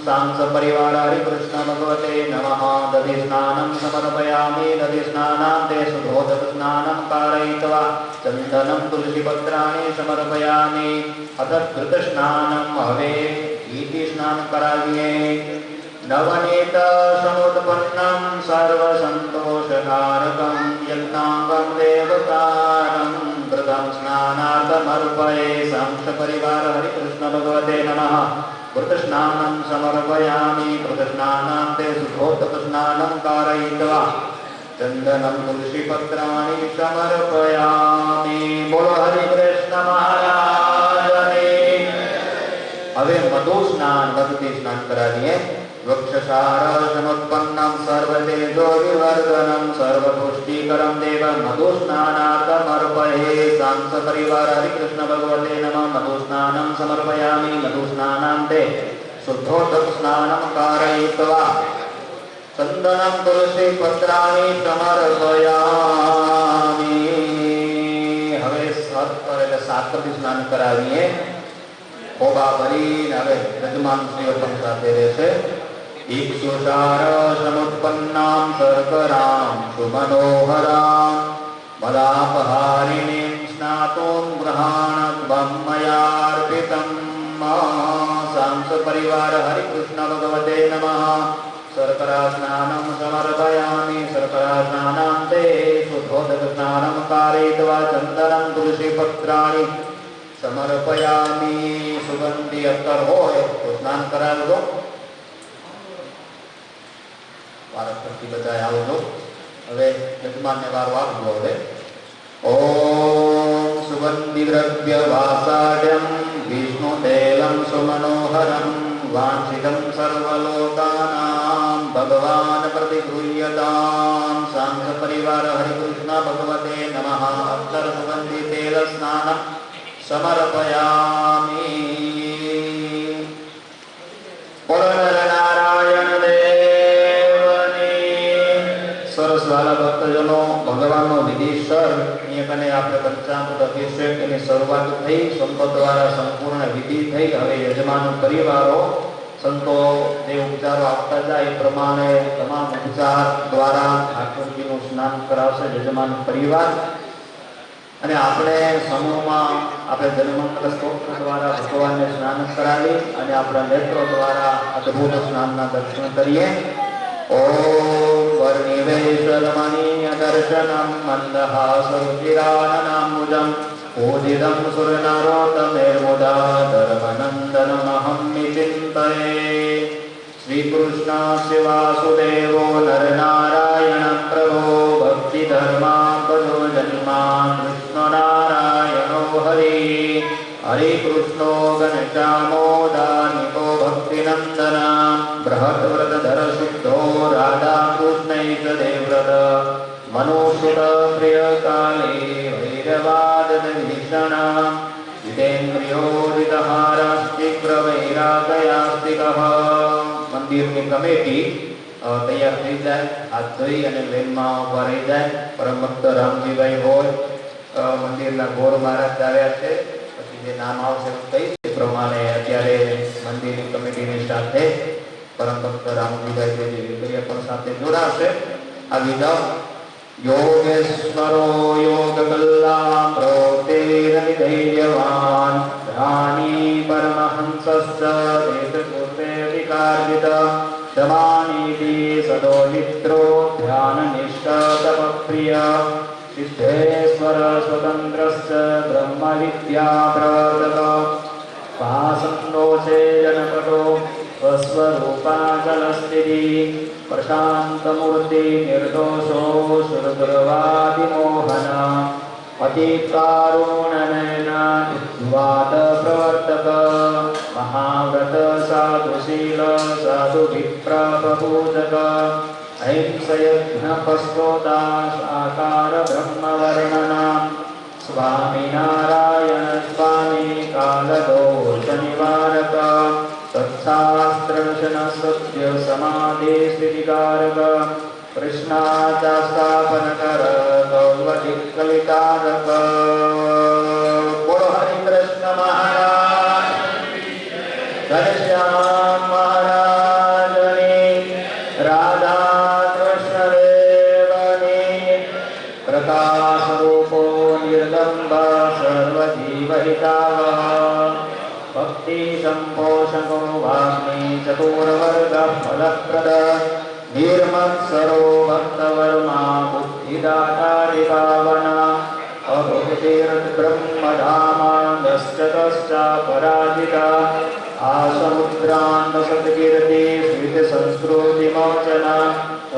सांसपरिवार हरिकृष्ण भगवते नमः। दधिस्नानं समर्पयामि। दधिस्नानान्ते शुद्धोदकस्नानं कारयित्वा चन्दनं तुलसीपत्राणि समर्पयामि। अथ घृतस्नानं હવે ઘીથી સ્નાન કરાવીએ। नवनीत समुत्पन्नं सर्वसन्तोषकारकं यज्ञाङ्गं देवतारं कृतं स्नानार्थमर्पये सांसपरिवार हरिकृष्ण भगवते नमः। घृतस्नानं समर्पयामि। घृतस्नानान्ते शुद्धोदकस्नानं कारयित्वा चन्दनं तुलसीपत्राणि समर्पयामि। बोलो हरिकृष्ण महाराजने। હવે મધુ સ્નાન મધુથી સ્નાન કરાવીએ। वृक्षसार समुत्पन्नं सर्वतेजो विवर्धनं सर्वपुष्टिकरं देव मधुस्नानार्थमर्पये सांसपरिवार हरिकृष्ण भगवते नमः। मधुस्नानं समर्पयामि। मधुस्नानान्ते शुद्धोदकस्नानं कारयित्वा चन्दनं तुलसीपत्राणि समर्पयामि। હવે સાતથી સ્નાન કરાવીએ। ખોબા ભરીને હવે યજમાન શ્રીઓ પણ સાથે રહેશે। इक्षुसार समुत्पन्नां शर्करां सुमनोहरां मदापहारिणीं स्नातुं गृहाणत्वं मयार्पितं। सांसपरिवार हरिकृष्ण भगवते नमः। शर्करास्नानं समर्पयामि। शर्करास्नानान्ते शुद्धोदकस्नानं कारयित्वा चन्दनं तुलसीपत्राणि समर्पयामि। सुगंधी अत्तर હોય તો સ્નાન કરાવજો। વારસ પરથી બધાય આવજો। હવે યજમાનને વારો આપજો। હવે ઓમ સુગંધિ દ્રવ્ય વાસાડ્યમ વિષ્ણુ તૈલમ સુમનોહરમ વાંછિતમ સર્વલોકાનાં ભગવાન प्रतिगृह्यतां। सांस परिवार हरिकृष्ण भगवते नमः। अत्तर सुगंधि तेल स्नानं समर्पयामि। नारायण देवनी। सरस वाला भक्तजनों भगवान विधिसर कने आपणे पंचामृत अभिषेक ની શરૂઆત થઈ। સંતો દ્વારા સંપૂર્ણ વિધિ થઈ। હવે યજમાન પરિવારો સંતો જે ઉપચારો આપતા જાય એ પ્રમાણે તમામ ઉપચાર દ્વારા ઠાકોરજીનું સ્નાન કરાવશે યજમાન પરિવાર। અને આપણે સમૂહમાં આપણે જન્મમંગલ સ્તોત્ર દ્વારા ભગવાનને સ્નાન કરાવી અને આપણા નેત્રો દ્વારા અદ્ભુત સ્નાનના દર્શન કરીએ। ઓમ વર્ણિવેશરમણીય દર્શનમ મંદહાસરુચિરાનનાંબુજમ પૂજિતં સુરનરોત્તમૈર્મુદા ધર્મનંદનમહં વિચિन्तये। श्रीकृष्णस्य वासुदेवो नरनारायण प्रभो भक्तिधर्मापदो जन्मा कृष्णनारायणो हरि। हरिकृष्णो घनश्यामोदानिको भक्तिनन्दन बृहद्व्रतधर शुद्धो राधाकृष्णैक देव्रत मनुसुत प्रियकाले वैरवादनभीषण जितेन्द्रियोदितहारस्तीव्रवैरागयास्तिकः। મંદિરની કમિટી તૈયાર થઈ જાય। હાથ ધોઈ અને લેનમાં ઉભા રહી જાય। પરમ ભક્ત રામજીભાઈ હોય મંદિરના ગોર મહારાજ આવ્યા છે। પછી જે નામ આવશે કઈ પ્રમાણે અત્યારે મંદિરની કમિટીની સાથે પરમ ભક્ત રામજીભાઈ દેવી વેકરિયા પણ સાથે જોડાશે. આ વિધ યોગેશ્વરો યોગ કલ્લા પ્રોતેરવિધૈર્યવાન ધ્યાની પરમહંસશ્ચ દેશકૃતે વિકાર્યિત શમાનીતિ સદો મિત્રો ધ્યાનનિષ્ઠ તપપ્રિય સિદ્ધેશ્વર સ્વતંત્રશ્ચ બ્રહ્મ વિદ્યા પ્રવર્તક ભાસંદો છે જનપટો સ્વસ્વરૂપાચલસ્થિતિ પ્રશાંતમૂર્તિ નિર્દોષો શુદ્રવાદિમોહન અતિકારુણનયન વાદ પ્રવર્તક મહાવ્રત સાધુશીલ સાધુ વિપ્ર પ્રપૂજક અહિંસયજ્ઞપસ્તોતા સાકાર બ્રહ્મવર્ણન સ્વામિનારાયણ સ્વામી કાલદોષ નિવારક તત્શાસ્ત્રદર્શન સત્ય સમાધિ સ્થિતિકારક કૃષ્ણાચાસ્થાપનકર કૌવધિકલિતારક. બોલો હરિ કૃષ્ણ મહારાજ, ઘનશ્યામ મહારાજની, રાધા કૃષ્ણ દેવની. પ્રકાશ રૂપો નિર્દંબ સર્વજીવહિતાવહ ભક્તિ સંપોષકો વાગ્મી ચતુર્વર્ગ ફલપ્રદ નિર્મત્સરો ભક્તવર્મા બુદ્ધિદાતારિ પાવના અભુતીર્થ બ્રહ્મધામાંદશ્ચતશ્ચા પરાજિતા આસમુદ્રાંત સત્કીર્તિ સ્મિત સંસ્કૃતિ મોચના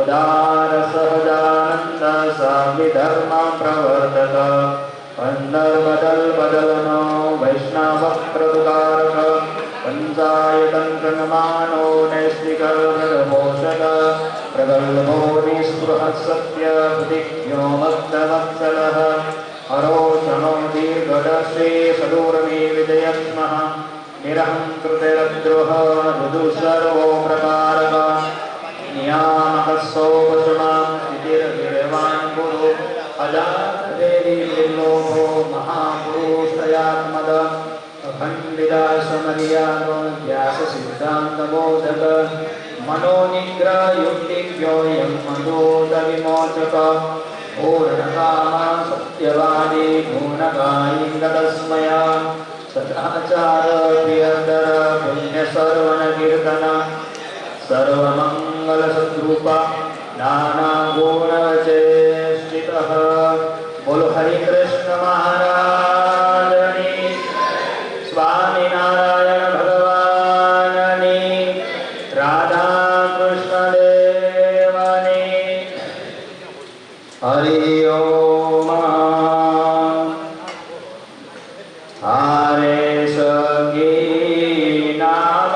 ઉદાર સહજાનંદ સામી ધર્મ પ્રવર્તક અંદર બદલ બદલનો વૈષ્ણવ પ્રદુકારક પંચાયતંત્રનમાનો નૈષ્ટિક પોષક પ્રગલ્ભો નિસ્પૃહ સત્ય પ્રતિજ્ઞો ભક્તવત્સલઃ હરોષણો દીર્ઘદર્શી સદૂરમી વિજયત્મઃ નિરહંકૃતિરદ્રોહ રુજુ સર્વો પ્રકારક નિયામક સૌપશુમાં સ્થિતિર્વિર્વાણ ગુરુ અજાતદેવી નિર્લોભો મહાપુરુષયાત્મદ અખંડિદાસમર્યાદો વ્યાસ સિદ્ધાંતબોધક મનોનિગ્રહ યુક્તિજ્ઞોયં મદોદ વિમોચક પૂર્ણકામા સત્યવાદી ગુણગાયિંગતસ્મયા સદાચાર પ્રિયંદર પુણ્ય સર્વન કીર્તન સર્વમંગલ સદ્રૂપા નાના ગુણ ચેષ્ટિત. બોલો હરિ કૃષ્ણ મહારાજની, સ્વામિનારાયણ ભગવાનની, રાધા કૃષ્ણ દેવની. હરિ ઓમ. હારે સગી નામ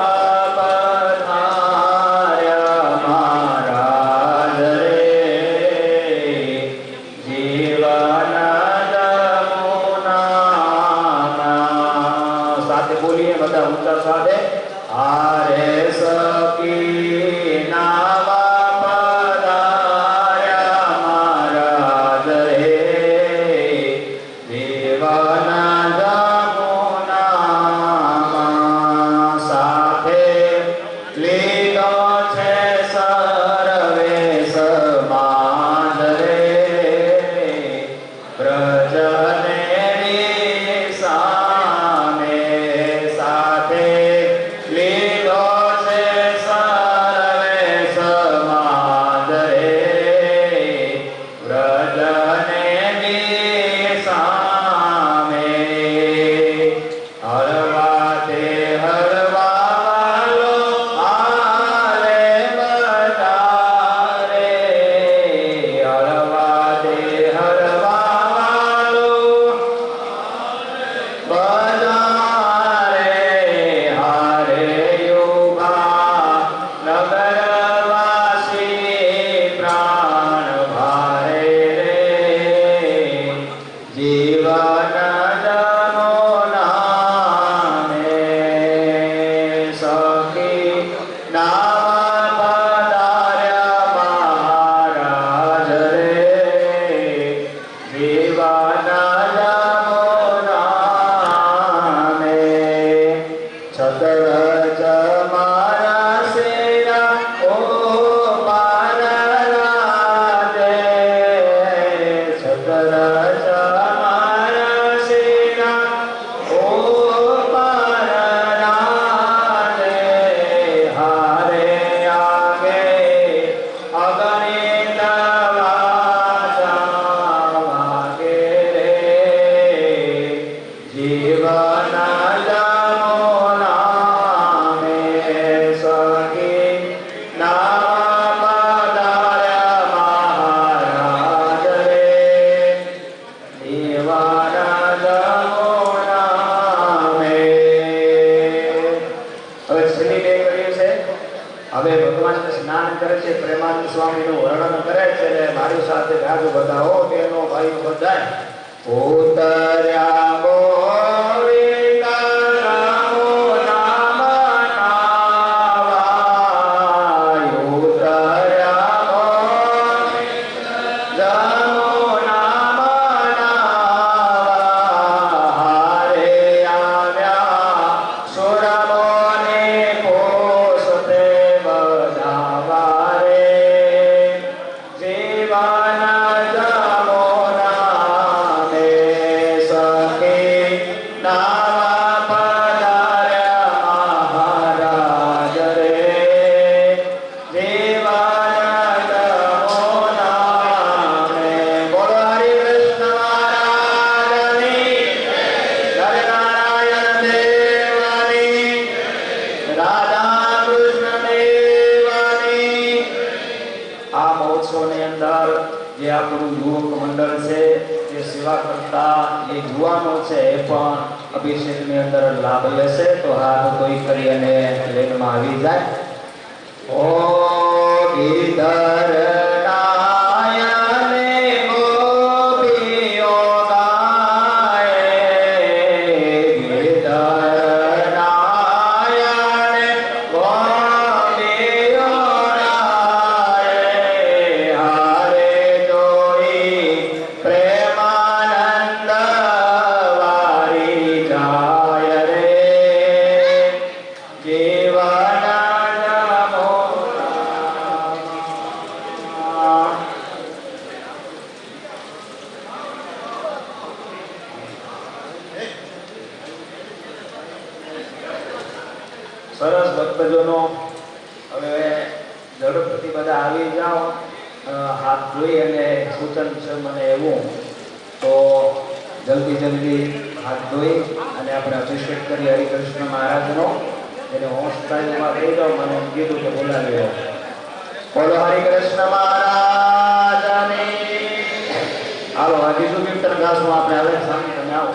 સાથે હારે સકી નાવા પધાર્યા મહારાજ રે. સાથે ગાજો બતાવો તેનો ભાઈ બધાય ઉતર્યા ગોવિંદરામો નામ નાવાય ઉતર્યા ગોવિંદરામો નામ નાવાય હારે આવ્યા સુરમોને પોષતે બધાવા રે જીવન જમો નામે સખી નાવા પધાર્યા મહારાજ રે જીવન જમો નામે બોલો હરિ કૃષ્ણ મહારાજની નરનારાયણ દેવની રાધા કૃષ્ણ દેવની આ મહોત્સવની અંદર જે આપણું યુવક મંડળ છે જે સેવા કરતા જે યુવાનો છે એ પણ અભિષેકની અંદર લાભ લેશે તો હાથ કોઈ કરી અને લેનમાં આવી જાય ઓ ગીધર નાયને ગોપીઓ ગાય ગીધર નાયને ગોપીઓ ગાય હારે જોઈ પ્રેમાનંદ વારી જાય રે જીવન નમો સરસ ભક્તજનો હવે ઝડપથી બધા આવી જાઓ હાથ ધોઈ અને સૂચન છે મને એવું તો જલ્દી હાથ ધોઈ અને આપણે અભિષેક કરી હરિકૃષ્ણ મહારાજનો એને હોંશતાઈમાં કહી દો મને એમ કીધું કે બોલાવી લો બોલો હરિકૃષ્ણ મહારાજની હાલો આ બીજું કીર્તન ગાશું આપણે હવે સામે તમે આવો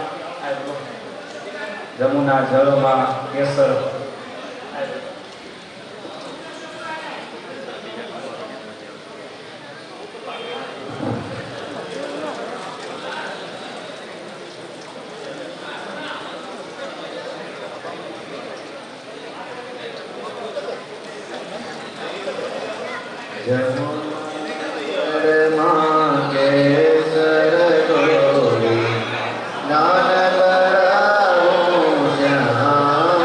જમુના જળમાં કેસર જમુના કેસર ડોલી નાન કરાવું શ્યામ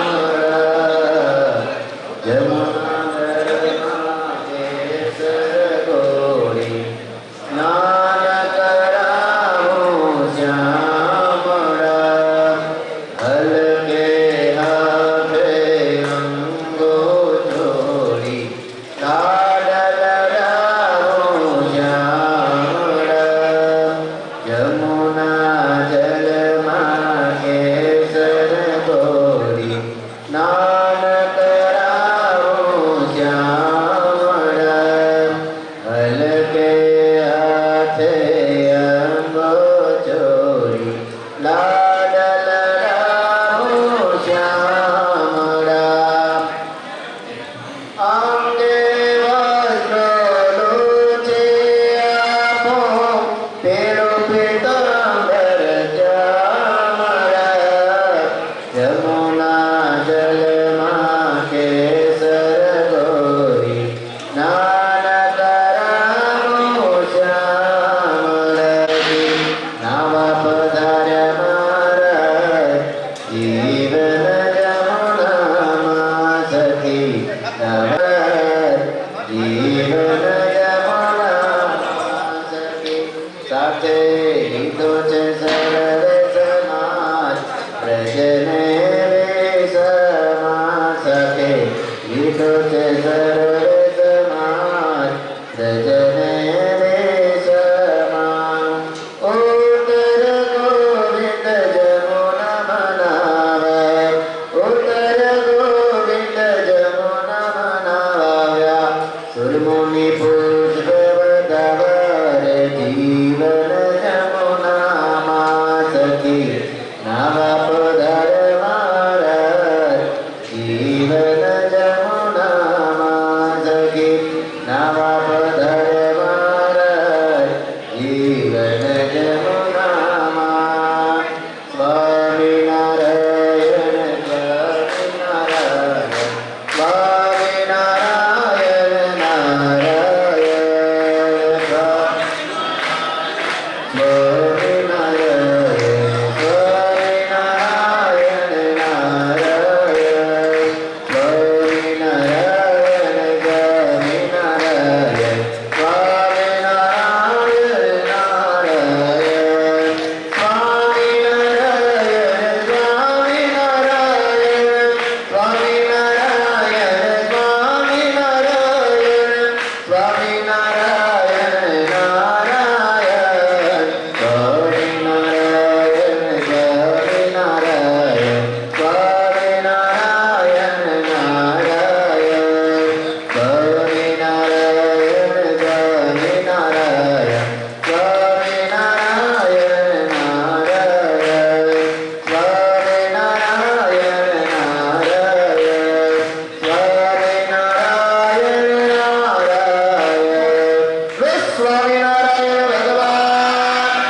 સ્વામિનારાયણ ભગવાન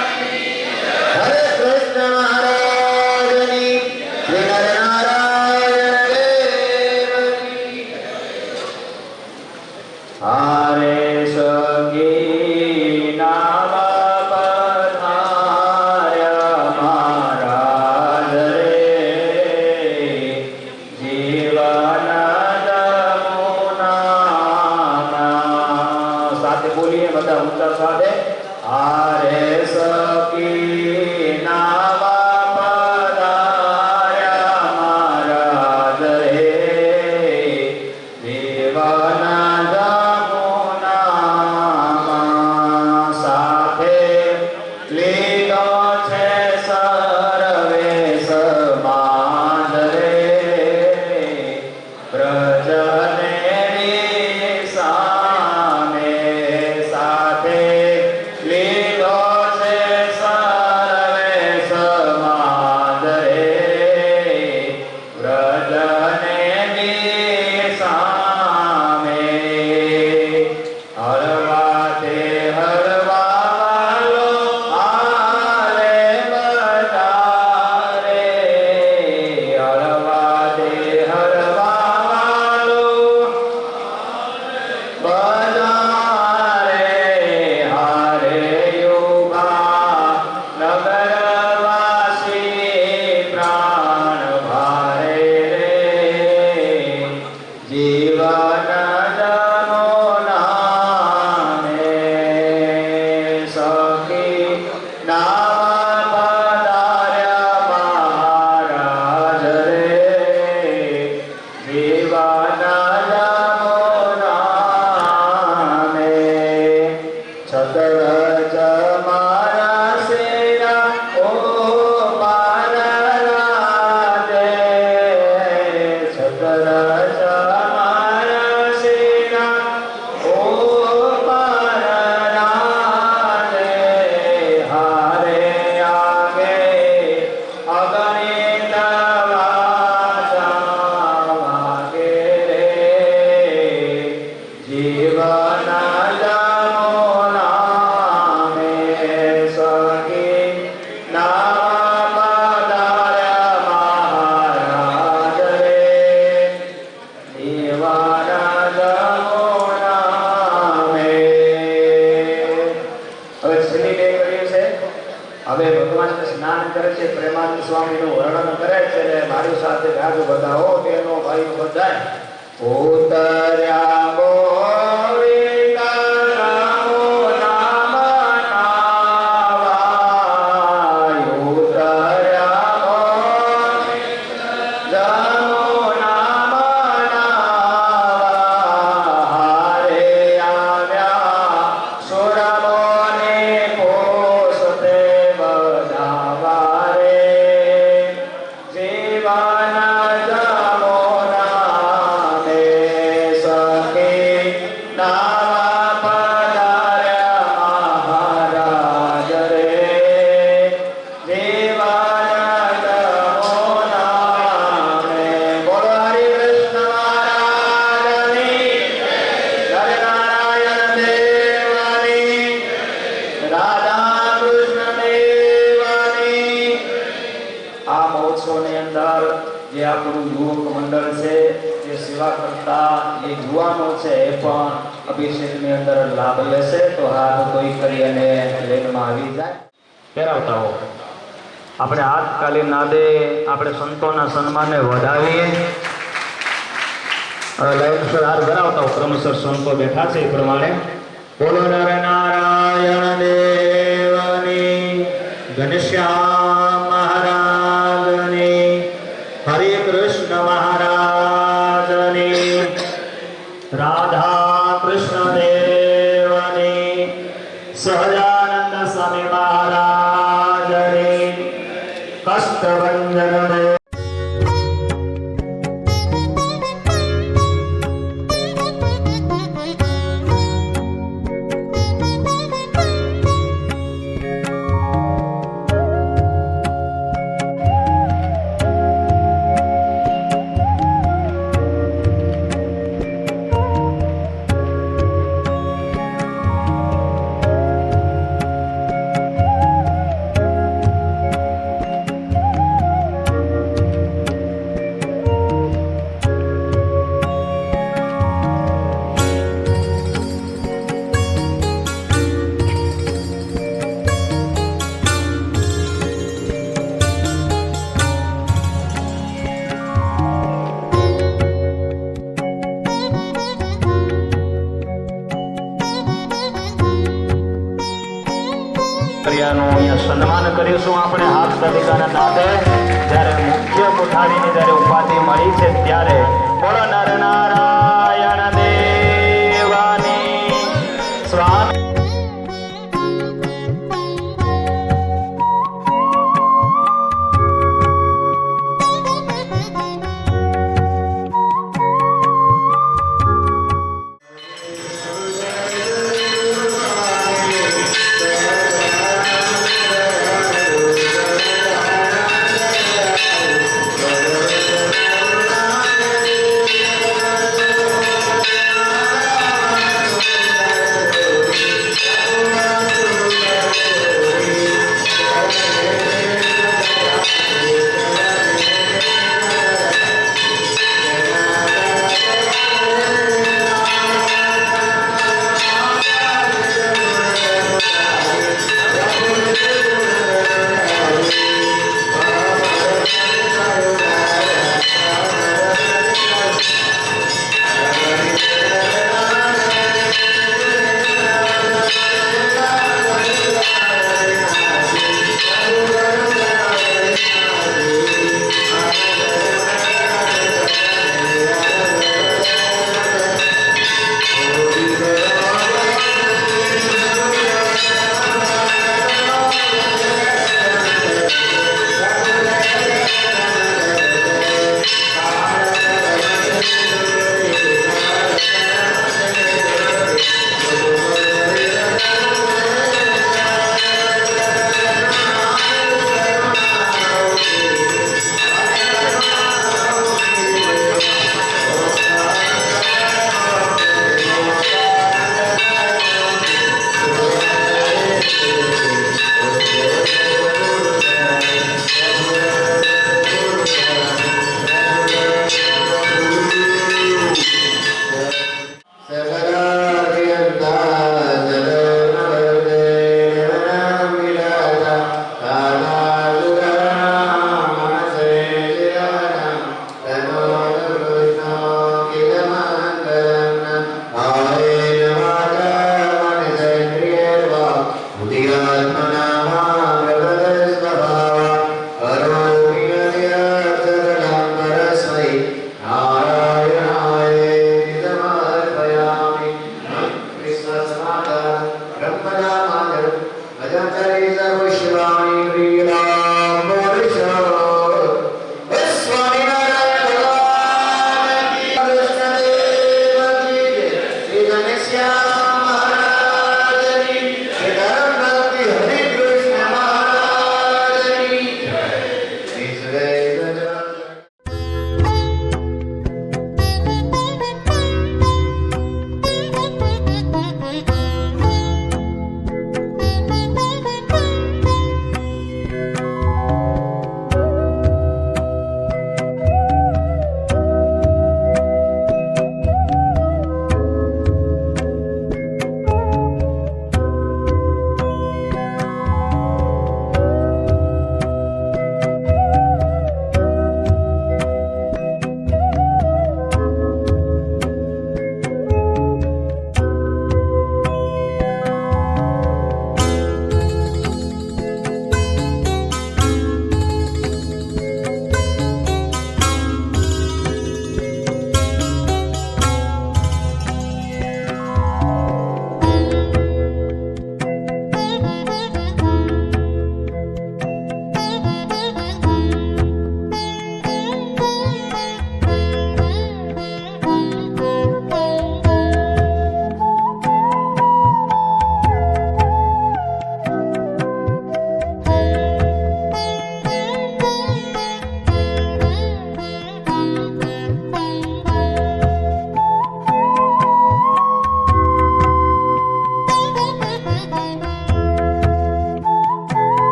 હરે કૃષ્ણ મહારાજની શ્રી નરનારાયણ દેવની હારે સખી નામ પધાર્યા મહારાજ રે જીવન સાથે બોલીએ બધા ઊંચા સાથે હારે સખી નામ પધાર્યા મહારાજ રે જીવન સાથે લીધો છે સર્વે સમાજ રે પ્રજને સામે સાથે લીધો છે સર્વે સમાજ રે પ્રજને સામે હળવાતે હળવાલો આલે બજારે હળવાતે હળવાલો બજારે હારે યોગા નગરવાસી પ્રાણ ભારે રે જીવન જનો નામે સખી નામ પધાર્યા મહારાજ રે જીવન જનો નામે છત્ર મારા સેરા ઓ મારા દે છત્ર મારા સેરા ઓ મારા દે હારે આગે અગણિત વાજા વાગે રે જીવન જનો નામે સખી નામ પધાર્યા મહારાજ રે જીવન જનો નામે હવે શ્રીને કર્યું છે હવે ભગવાન સ્નાન કરે છે પ્રેમાનંદ સ્વામીનું વર્ણન કરે છે અને મારી સાથે ગાજો બધાઓ તેનો ભાઈઓ બધાય ઉતર્યા ગોવિંદ રામો નામ નાવાય ઉતર્યા ગોવિંદ રામો નામ નાવા હારે આવ્યા સુરમોને પોષતે બધાવા રે જીવન જમો નામે સખી નામ પધાર્યા મહારાજ રે જીવન જમો નામે બોલો હરિ કૃષ્ણ મહારાજની નરનારાયણ દેવની રાધા કૃષ્ણ દેવની આ મહોત્સવની અંદર જે આપણું યુવક મંડળ છે જે સેવા કરતા જે યુવાનો છે એ પણ અભિષેકની અંદર લાભ લેશે તો હાથ કોઈ કરી અને લેનમાં આવી જાય પહેરાવતા હો આપણે હાથતાલી નાદે આપણે સંતોના સન્માને વધાવીએ હવે લાઈન હાથ ધરાવતા હો ક્રમશઃ સંતો બેઠા છે એ પ્રમાણે બોલો નર નારાયણ દેવની ઘનશ્યામ મહારાજની હરે કૃષ્ણ મહારાજની રાધા કૃષ્ણ દેવની સહજાનંદ સ્વામી મહારાજની કષ્ટભંજન દેવ ક્રિયાનું અહીંયા સન્માન કરીશું આપણે હાથ તરીકાના નાદે. જ્યારે મુખ્ય કોઠારીની જ્યારે ઉપાધિ મળી છે ત્યારે બોલો નર નારાયણ દેવાની સ્વામી.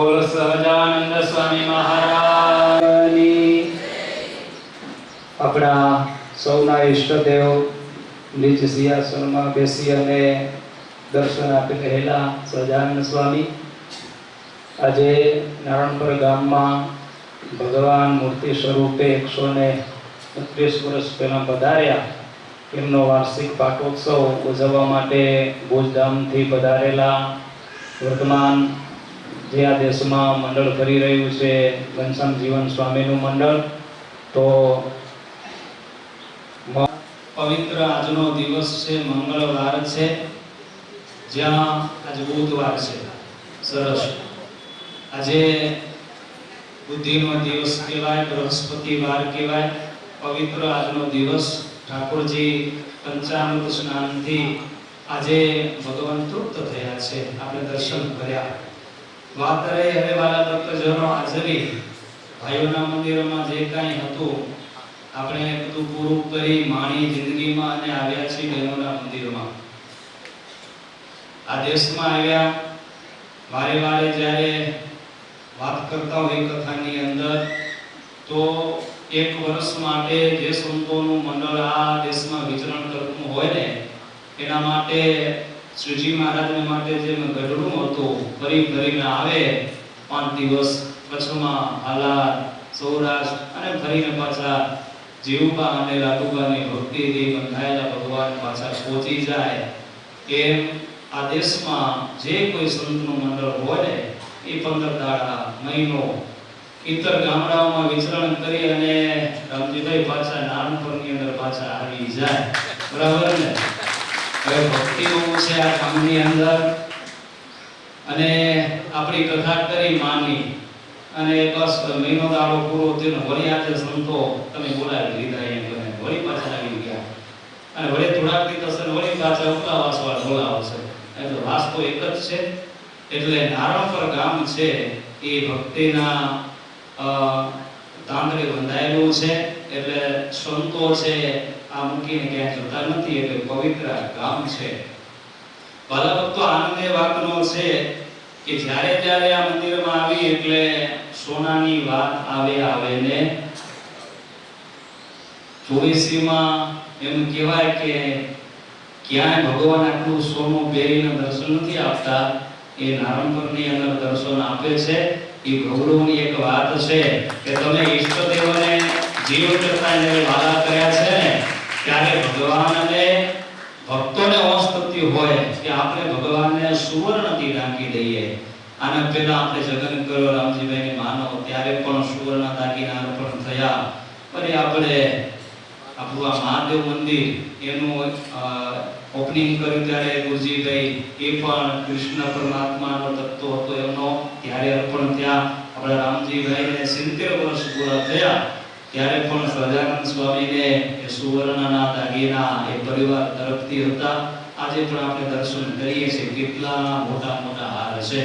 બોલ સહજાનંદ સ્વામી મહારાજની. આપણા સૌના ઈષ્ટદેવ નિજ સિંહાસનમાં બેસી અને દર્શન આપી રહેલા સહજાનંદ સ્વામી આજે નારણપર ગામમાં ભગવાન મૂર્તિ સ્વરૂપે 129 વર્ષ પહેલા પધાર્યા. એમનો વાર્ષિક પાટોત્સવ ઉજવવા માટે ભુજધામથી પધારેલા વર્તમાન જે આ દેશમાં મંડળ કરી રહ્યું છે ઘનશ્યામ જીવન સ્વામીનું મંડળ, તો પવિત્ર આજનો દિવસ છે, મંગળવાર છે, જ્યાં આજે બુધવાર છે. સરસ. આજે બુદ્ધિનો દિવસ કહેવાય, બૃહસ્પતિવાર કહેવાય. પવિત્ર આજનો દિવસ ઠાકોરજી પંચામૃત સ્નાનથી આજે ભગવાન તૃપ્ત થયા છે, આપણે દર્શન કર્યા. વાત રહે હવે વાલા ભક્તજનો હાજરી, ભાઈઓના મંદિરોમાં જે કાંઈ હતું આપણે બધું પૂરું કરી માણી જિંદગીમાં અને આવ્યા છીએ બહેનોના મંદિરમાં. આ દેશમાં આવ્યા વારે વારે જ્યારે વાત કરતા હોય કથાની અંદર, તો એક વર્ષ માટે જે સંતોનું મંડળ આ દેશમાં વિચરણ કરતું હોય ને, એના માટે શ્રીજી મહારાજને માટે જે ગઢડું હતું ફરી ફરીને આવે 5 દિવસ કચ્છમાં, હાલાર, સૌરાષ્ટ્ર અને ફરીને પાછા જીવબા અને લાડુબાની ભક્તિથી બંધાયેલા ભગવાન પાછા પહોંચી જાય. એમ આ દેશમાં જે કોઈ સંતનું મંડળ હોય ને એ 15 દાડા, મહિનો ઇતર ગામડાઓમાં વિચરણ કરી અને રામજીભાઈ પાછા નારણપરની અંદર પાછા આવી જાય. બરાબર ને? હવે ભક્તિનું છે આ કામની અંદર, અને આપણી કથા કરી માની અને બસ મહિનો દાડો પૂરો થયો, વળી આજે સંતો તમે બોલાવી લીધા એમ કરીને વળી પાછા આવી ગયા, અને વળી થોડાક દિવસ વળી પાછા ઉપલાવાસવા બોલાવશે. એટલે વાસ તો એક જ છે. એટલે નારણપર ગામ છે એ ભક્તિના તાંત્રે બંધાયેલું છે. એટલે સંતો છે આ મૂકીને ક્યાંય જતા નથી, એટલે પવિત્ર ગામ છે. ભલા ભક્તો આનંદ એ વાતનો છે કે જ્યારે જ્યારે આ મંદિરમાં આવી એટલે સોનાની વાત આવે ને. ચોવીસીમાં એમ કહેવાય કે ક્યાંય ભગવાન આટલું સોનું પહેરીને દર્શન નથી આપતા, એ નારણપરની અંદર દર્શન આપે છે. એ ગૌરવની એક વાત છે કે તમે ઈષ્ટદેવને જીવ કરતા જ્યારે વાલા કર્યા છે ને, ત્યારે ભગવાન અને ભક્તોને હોશ થતી હોય કે આપણે ભગવાનને સુવર્ણથી ઢાંકી દઈએ. આના પહેલા આપણે જગન કરો રામજીભાઈને માનો, ત્યારે પણ સુવર્ણ દાગીના અર્પણ થયા. અને આપણે આપણું આ મહાદેવ મંદિર એનું ઓપનિંગ કર્યું ત્યારે ગુરુજીભાઈ એ પણ કૃષ્ણ પરમાત્માનો તત્વ હતો એમનો, ત્યારે અર્પણ થયા. આપણા રામજીભાઈને 70 વર્ષ પૂરા થયા ત્યારે પણ સહજાનંદ સ્વામીને એ સુવર્ણના દાગીના એ પરિવાર તરફથી હતા. આજે પણ આપણે દર્શન કરીએ છીએ, કેટલા મોટા મોટા હાર છે.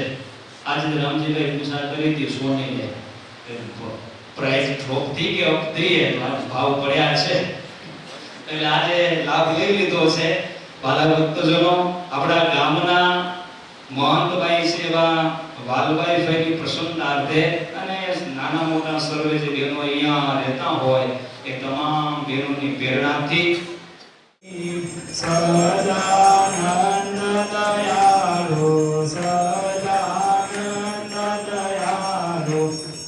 આજે રામજીભાઈ પૂછા કરી હતી સોનીને, પ્રાઇસ ડ્રોપ થઈ કે અપ થઈએ ભાવ પડ્યા છે, એટલે આજે લાભ લઈ લીધો છે. વાલા ભક્તજનો, આપણા ગામના મહંતભાઈ છે એવા વાલભાઈ ભાઈની પ્રસન્નાર્થે અને નાના મોટા સર્વે જે બહેનો અહીંયા રહેતા હોય એ તમામ બહેનોની પ્રેરણાથી સહજાનંદ દયાળુ, સહજાનંદ દયાળુ,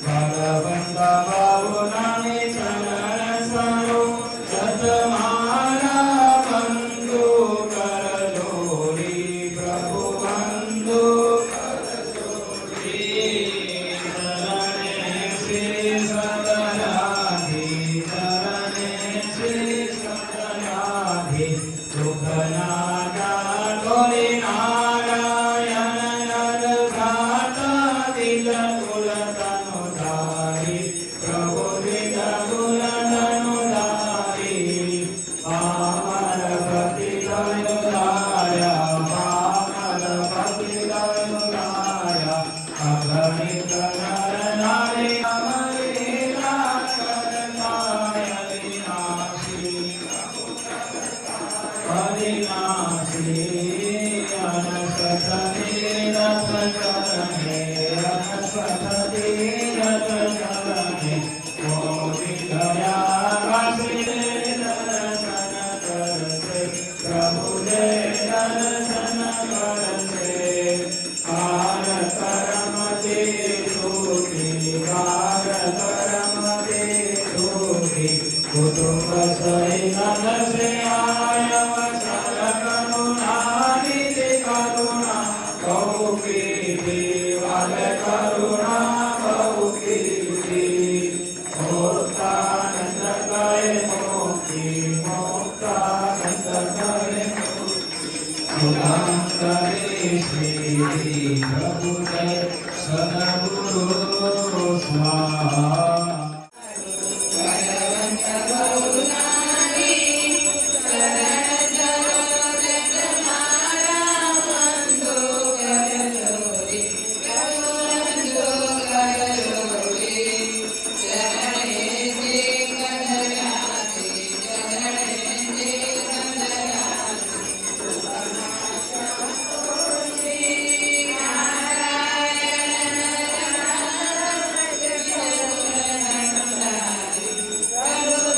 ભગવંત બાબુનાની ચરણ સરો જત મારા બંધુ કર જોડી, પ્રભુ બંધુ કર જોડી. ચરણે શ્રી સદરાધી, ચરણે શ્રી સદરાધી, દુઃખના ગાઢોરી નારાયણ નર ઘાતા દિલ તુલતનો ધારી, પ્રભુ દિલ તુલતનો ધારી. પામર પતિ ગયો ધાર્યા, પામર પતિ ગયો ધાર્યા, અગણિત નર નારી અમરી રાત કરતાય વિનાશી, અવિનાશી. અનસતને રથ ચરણે, અનસતને कुटुंब सहित दसे आय वचन करुणा निधि करुणा बहु कीर्ति वाल करुणा बहु कीर्ति मुक्तानंद कहे मुक्ति मुक्तानंद कहे सुधाम करे श्री प्रभु सदगुरु स्वाहा।